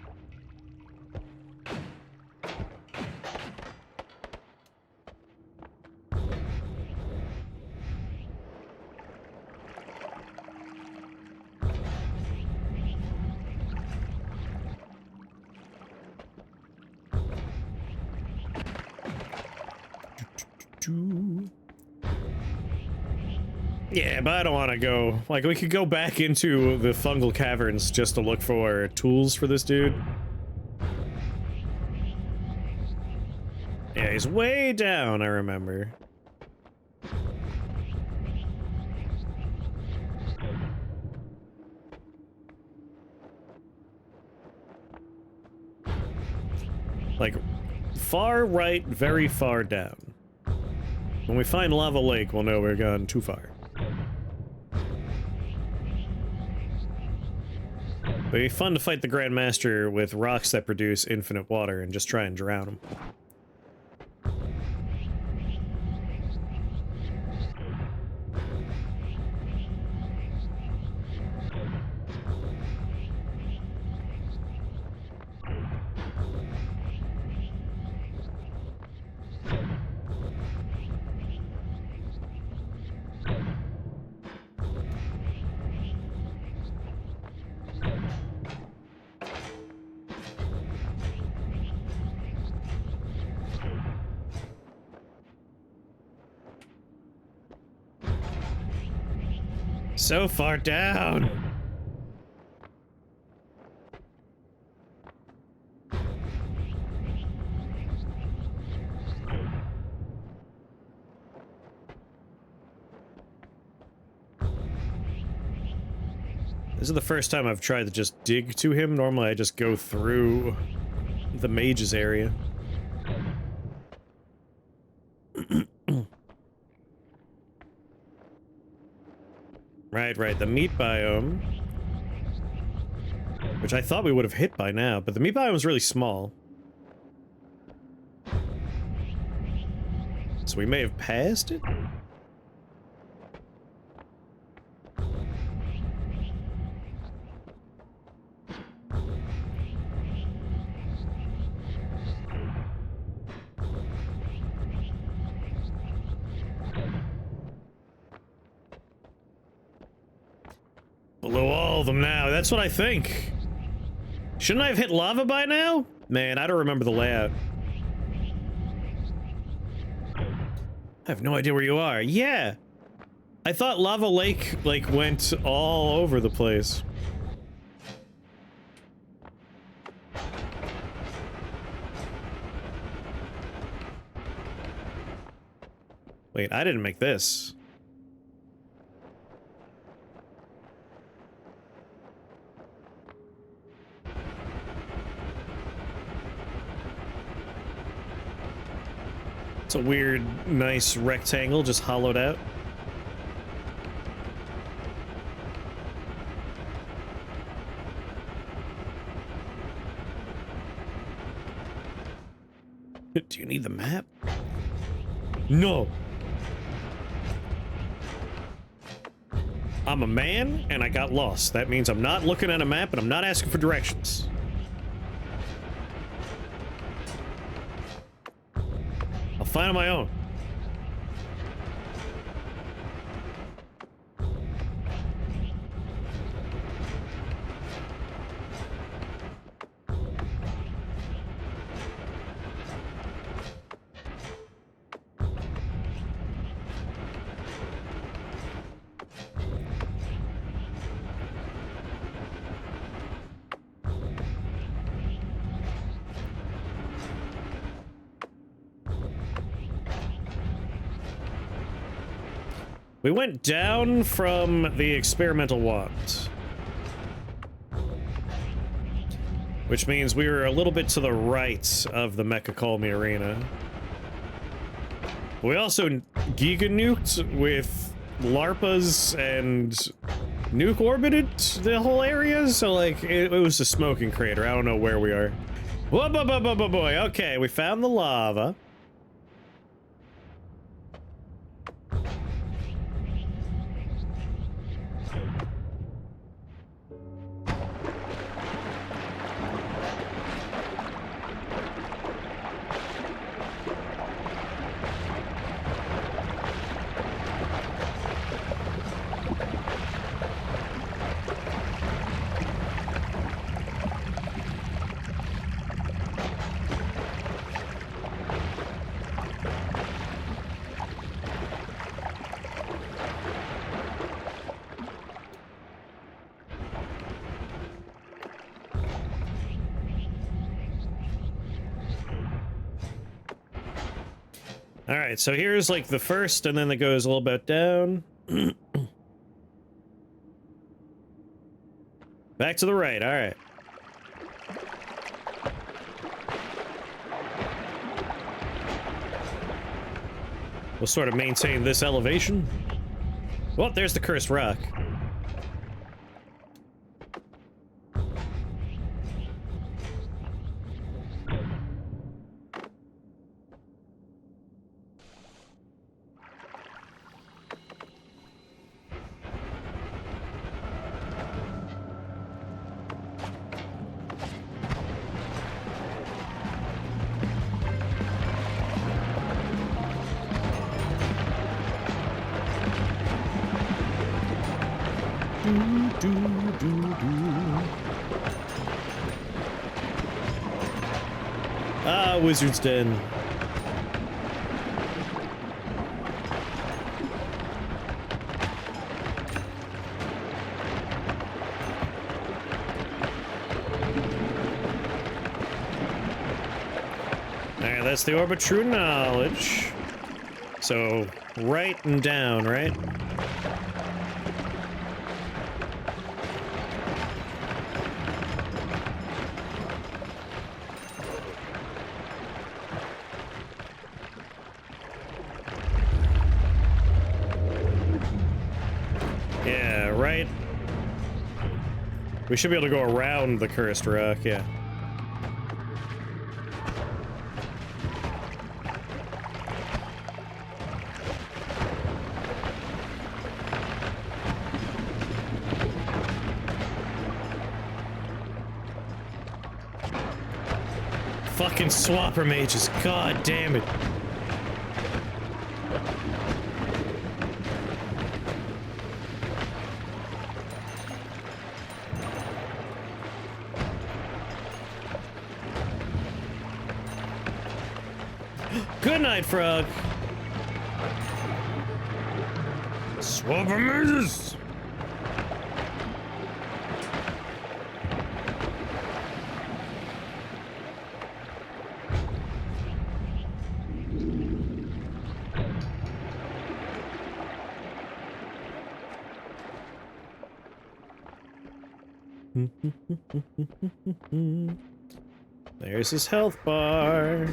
Yeah, but I don't want to go. Like, we could go back into the fungal caverns just to look for tools for this dude. Yeah, he's way down, I remember. Like, far right, very far down. When we find Lava Lake, we'll know we've gone too far. But it'd be fun to fight the Grand Master with rocks that produce infinite water and just try and drown him. So far down. This is the first time I've tried to just dig to him. Normally I just go through the mage's area. Right, the meat biome. Which I thought we would have hit by now, but the meat biome is really small. So we may have passed it? them now. That's what I think. Shouldn't I have hit lava by now? Man, I don't remember the layout. I have no idea where you are. Yeah. I thought Lava Lake, like, went all over the place. Wait, I didn't make this. It's a weird, nice rectangle just hollowed out. Do you need the map? No. I'm a man, and I got lost. That means I'm not looking at a map, and I'm not asking for directions. I'll find on my own. We went down from the experimental wand. Which means we were a little bit to the right of the Mecha Call Me Arena. We also Giga nuked with LARPas and Nuke orbited the whole area, so like, it was a smoking crater. I don't know where we are. Whoa, boy. Okay, we found the lava. Alright, so here's like the first, and then it goes a little bit down. Back to the right, alright. We'll sort of maintain this elevation. Well, there's the cursed rock. Ah, Wizard's Den. Alright, that's the Orb of True Knowledge. So, right and down, right? Yeah, right. We should be able to go around the cursed rock, yeah. Fucking swapper mages, god damn it. Good night, frog. Swap amazes. There's his health bar.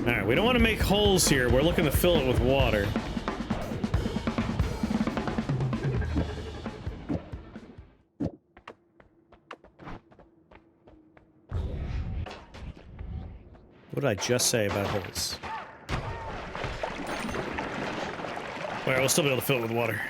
Alright, we don't want to make holes here. We're looking to fill it with water. What did I just say about holes? Alright, we'll still be able to fill it with water.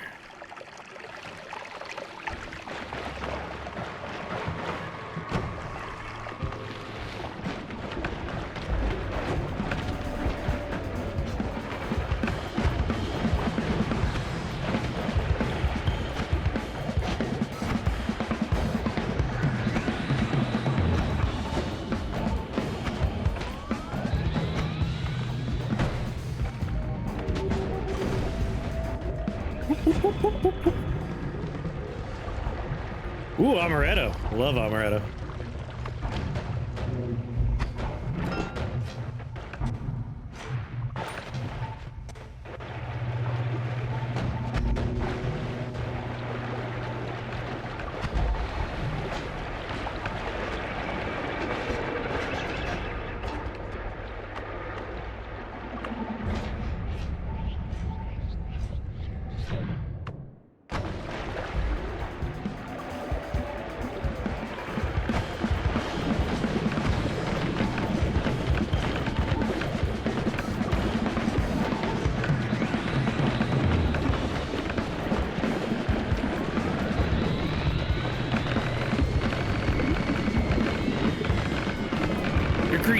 Ooh, amaretto. Love amaretto.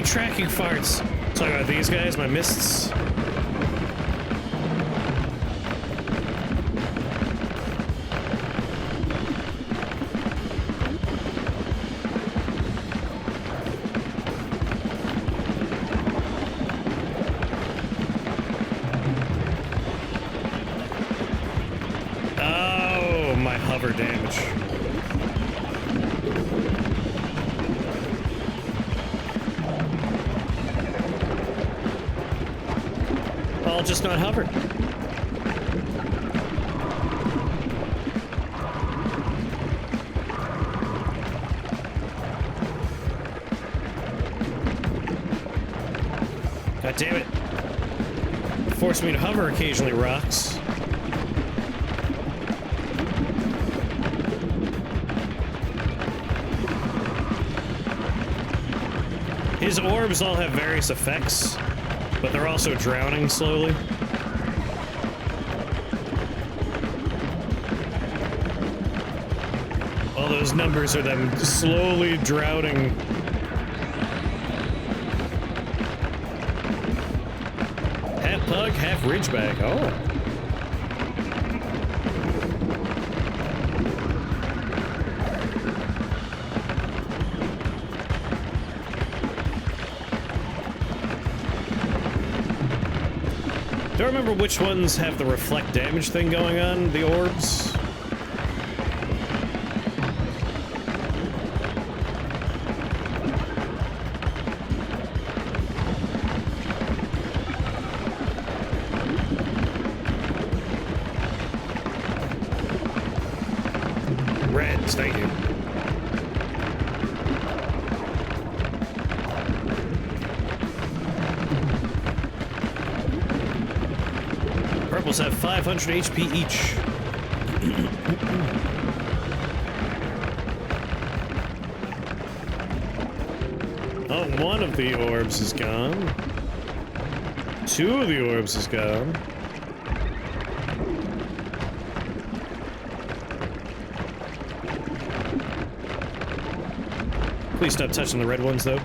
Tracking farts. Talking about these guys, my mists. Oh, my hover damage. I'll just not hover. God damn it. Force me to hover occasionally, rocks. His orbs all have various effects, but they're also drowning slowly. All those numbers are them slowly drowning. Half pug, half ridgeback. Oh. Don't remember which ones have the reflect damage thing going on, the orbs. Reds, thank you. Purples have 500 HP each. Oh, one of the orbs is gone. Two of the orbs is gone. Please stop touching the red ones, though.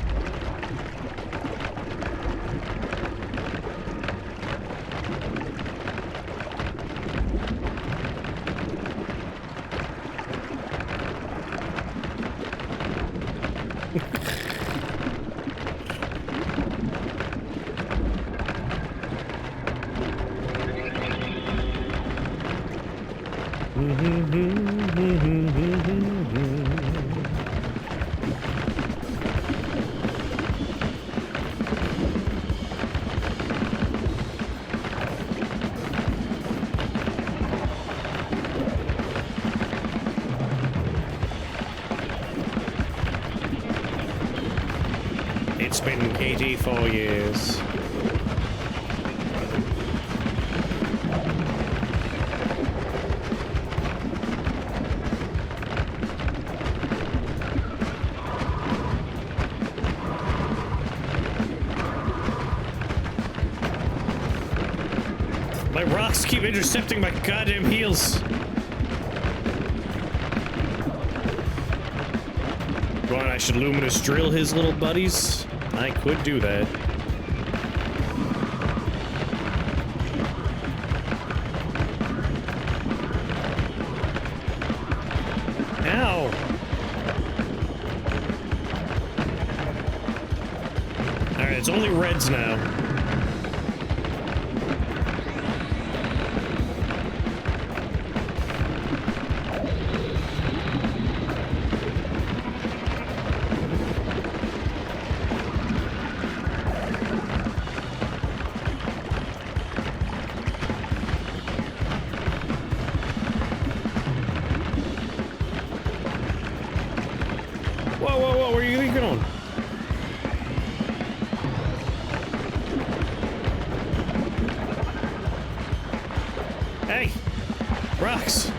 It's been 84 years. My rocks keep intercepting my goddamn heels. Go on, I should luminous drill his little buddies. I could do that. Ow! Alright, it's only reds now. Whoa, where are you going? Hey! Rocks!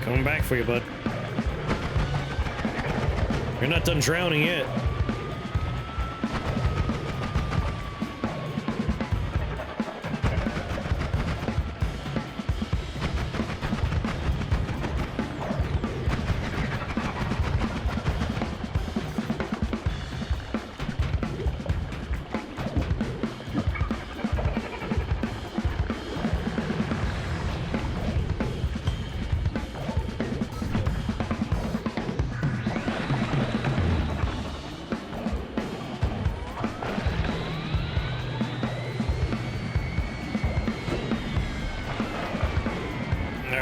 Coming back for you, bud. You're not done drowning yet.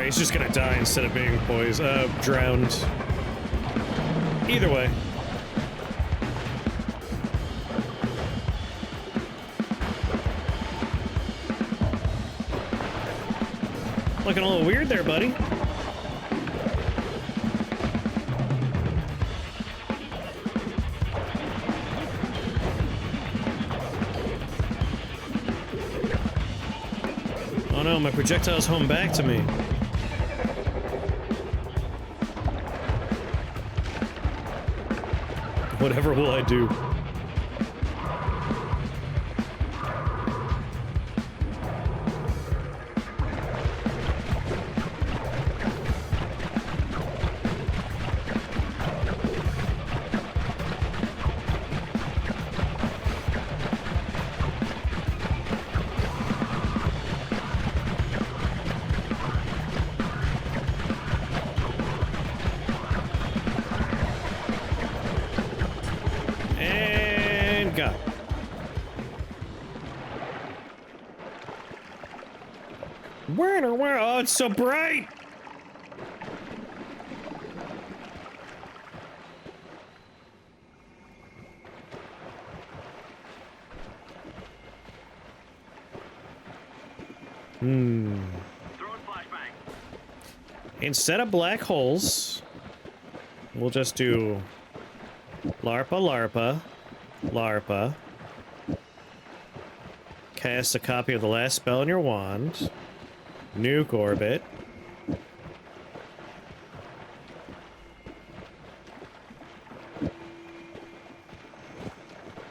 He's just gonna die instead of being drowned. Either way. Looking a little weird there, buddy. Oh no, my projectile's home back to me. Whatever will I do? Where? Oh, it's so bright! Instead of black holes, we'll just do LARPA. Cast a copy of the last spell in your wand. Nuke orbit.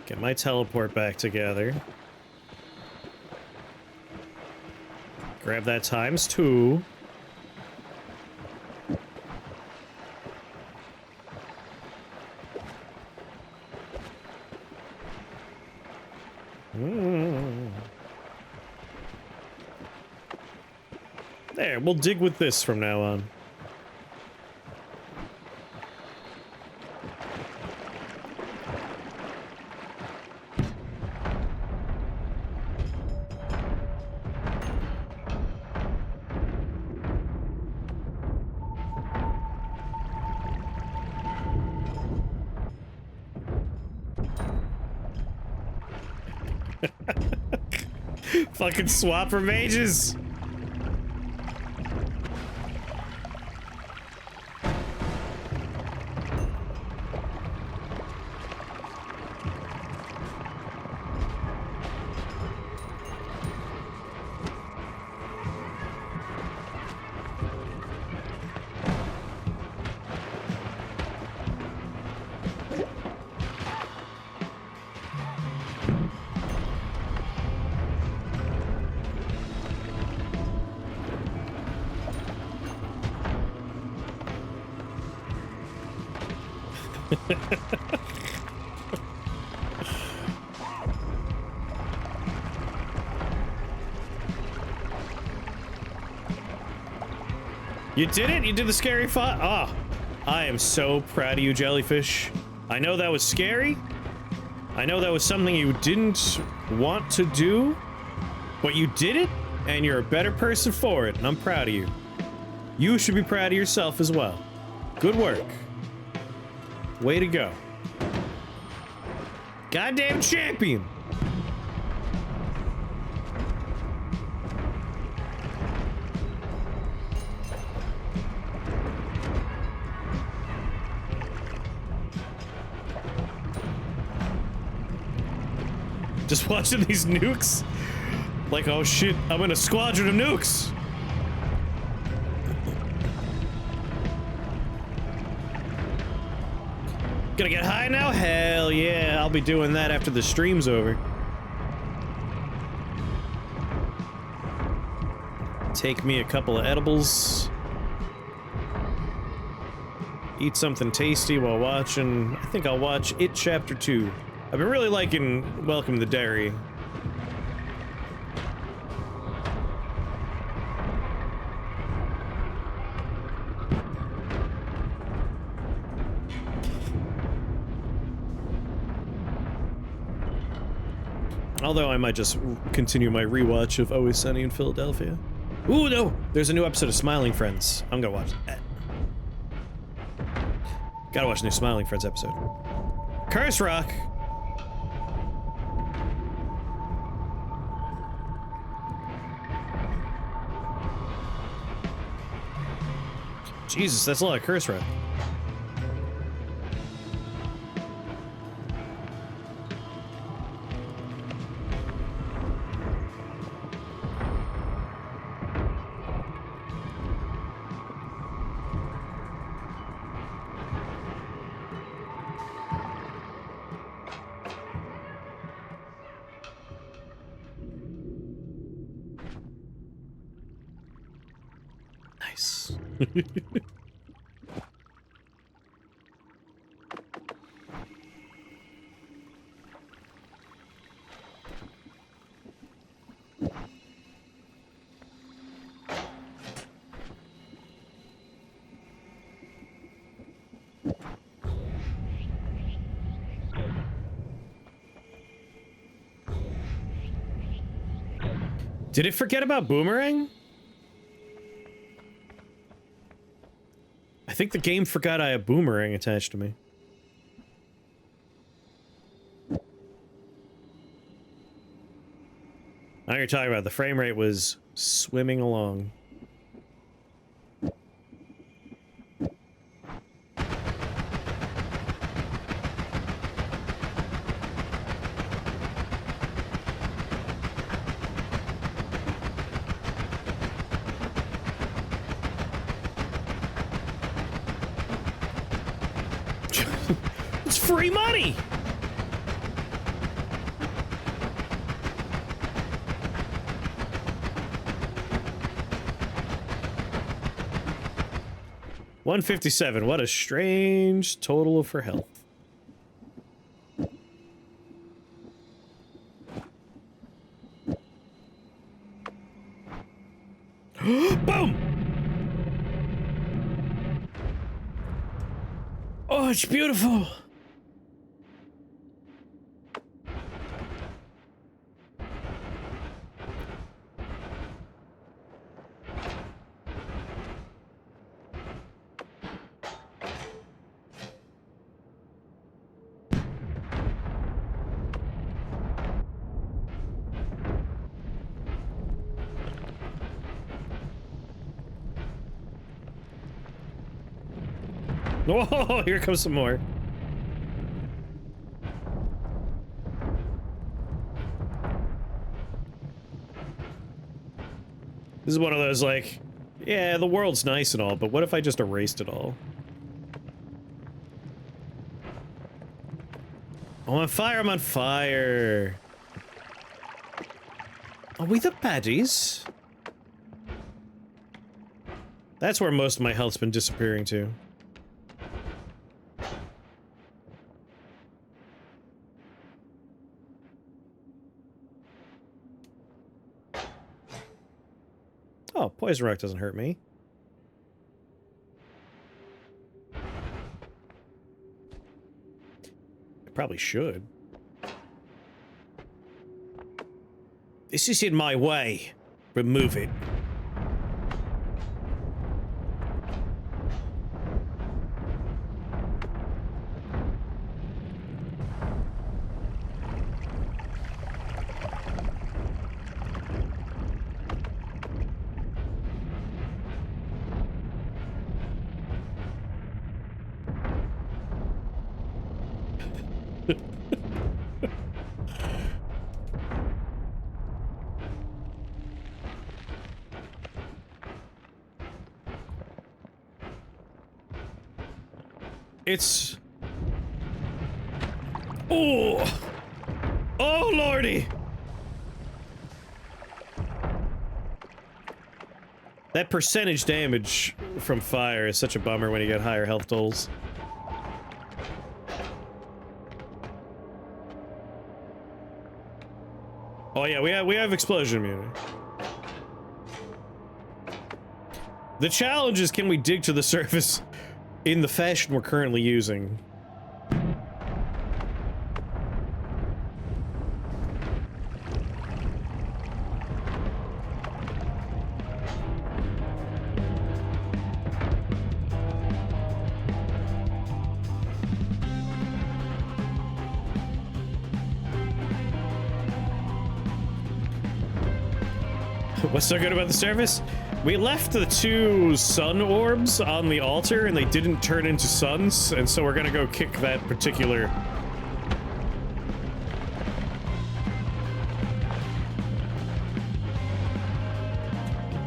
Get my teleport back together. Grab that ×2. There, we'll dig with this from now on. Fucking swap for mages! You did it? You did the scary fight? Ah, I am so proud of you, Jellyfish. I know that was scary. I know that was something you didn't want to do, but you did it, and you're a better person for it, and I'm proud of you. You should be proud of yourself as well. Good work. Way to go. Goddamn champion! Just watching these nukes? Like, oh shit, I'm in a squadron of nukes! Gonna get high now? Hell yeah, I'll be doing that after the stream's over. Take me a couple of edibles. Eat something tasty while watching. I think I'll watch It Chapter 2. I've been really liking Welcome to Derry. Although I might just continue my rewatch of Always Sunny in Philadelphia. Ooh, no! There's a new episode of Smiling Friends. I'm gonna watch that. Gotta watch a new Smiling Friends episode. Curse Rock! Jesus, that's a lot of Curse Rock. Nice. Did it forget about Boomerang? I think the game forgot I have Boomerang attached to me. Now you're talking about the frame rate was swimming along. It's free money! $157. What a strange total for health. Boom! Oh, it's beautiful. Whoa, here comes some more. This is one of those, like, yeah, the world's nice and all, but what if I just erased it all? I'm on fire, I'm on fire. Are we the baddies? That's where most of my health's been disappearing to. Oh, poison rock doesn't hurt me. I probably should. This is in my way. Remove it. It's... Oh! Oh, lordy! That percentage damage from fire is such a bummer when you get higher health totals. Oh yeah, we have explosion immunity. The challenge is, can we dig to the surface in the fashion we're currently using? What's so good about the surface? We left the 2 sun orbs on the altar and they didn't turn into suns, and so we're gonna go kick that particular...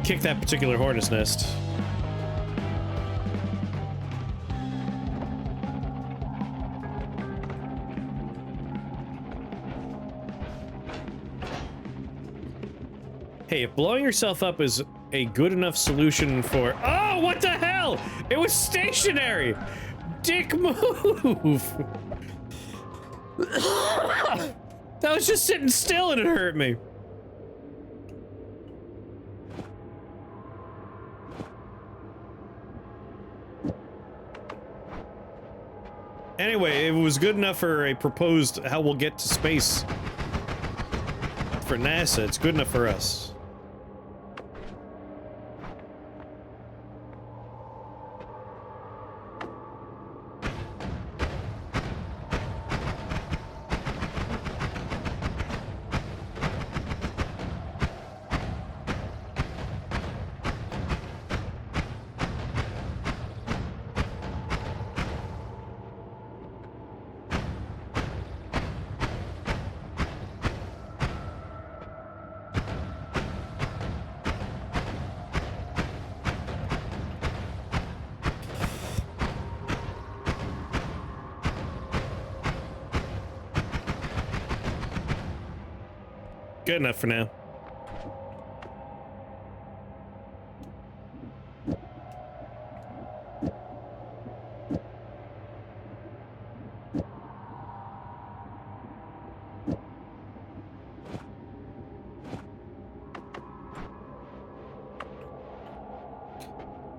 kick that particular hornet's nest. Hey, if blowing yourself up is a good enough solution for... Oh, what the hell? It was stationary! Dick move! That was just sitting still and it hurt me. Anyway, it was good enough for a proposed how we'll get to space. For NASA, it's good enough for us. Good enough for now.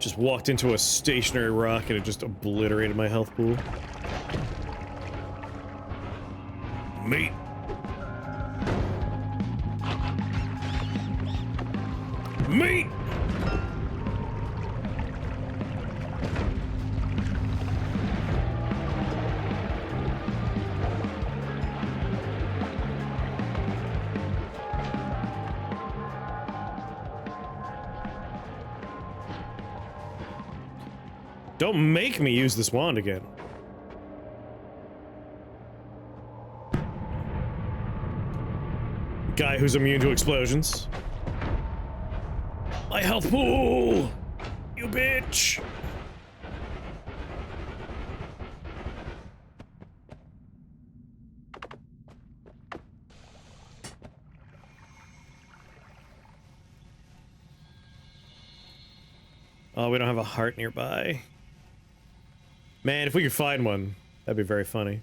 Just walked into a stationary rock and it just obliterated my health pool. Meat. Meat! Don't make me use this wand again. Guy who's immune to explosions. My health pool! You bitch! Oh, we don't have a heart nearby. Man, if we could find one, that'd be very funny.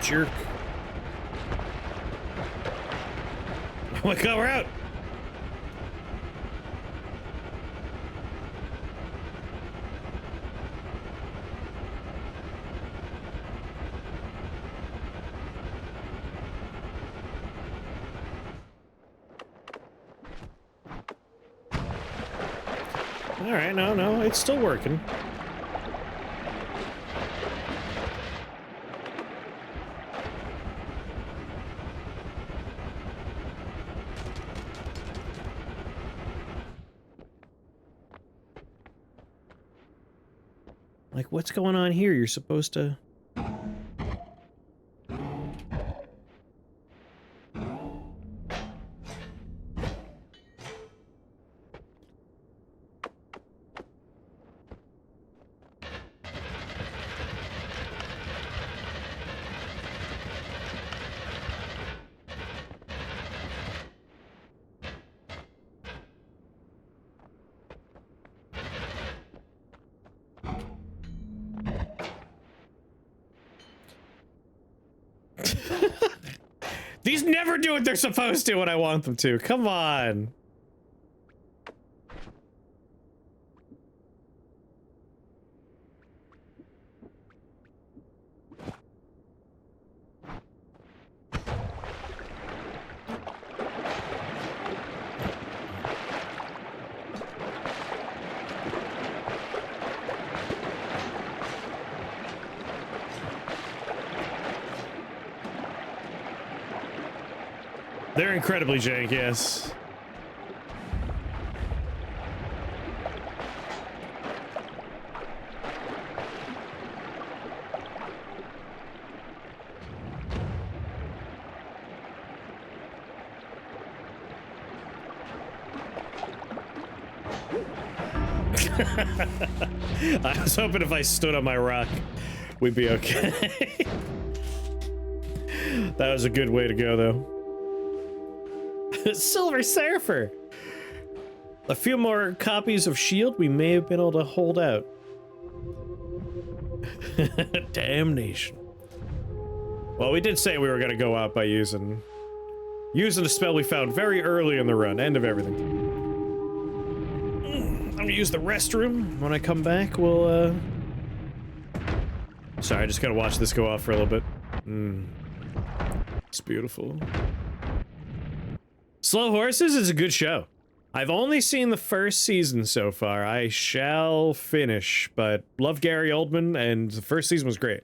Jerk. Oh my god, we're out! Alright, no, it's still working. Like, what's going on here? You're supposed to... These never do what they're supposed to when I want them to. Come on. They're incredibly jank, yes. I was hoping if I stood on my rock, we'd be okay. That was a good way to go, though. Silver Surfer! A few more copies of S.H.I.E.L.D. we may have been able to hold out. Damnation. Well, we did say we were gonna go out by using a spell we found very early in the run, end of everything. I'm gonna use the restroom. When I come back, we'll, Sorry, I just gotta watch this go off for a little bit. It's beautiful. Slow Horses is a good show. I've only seen the first season so far. I shall finish, but love Gary Oldman, and the first season was great.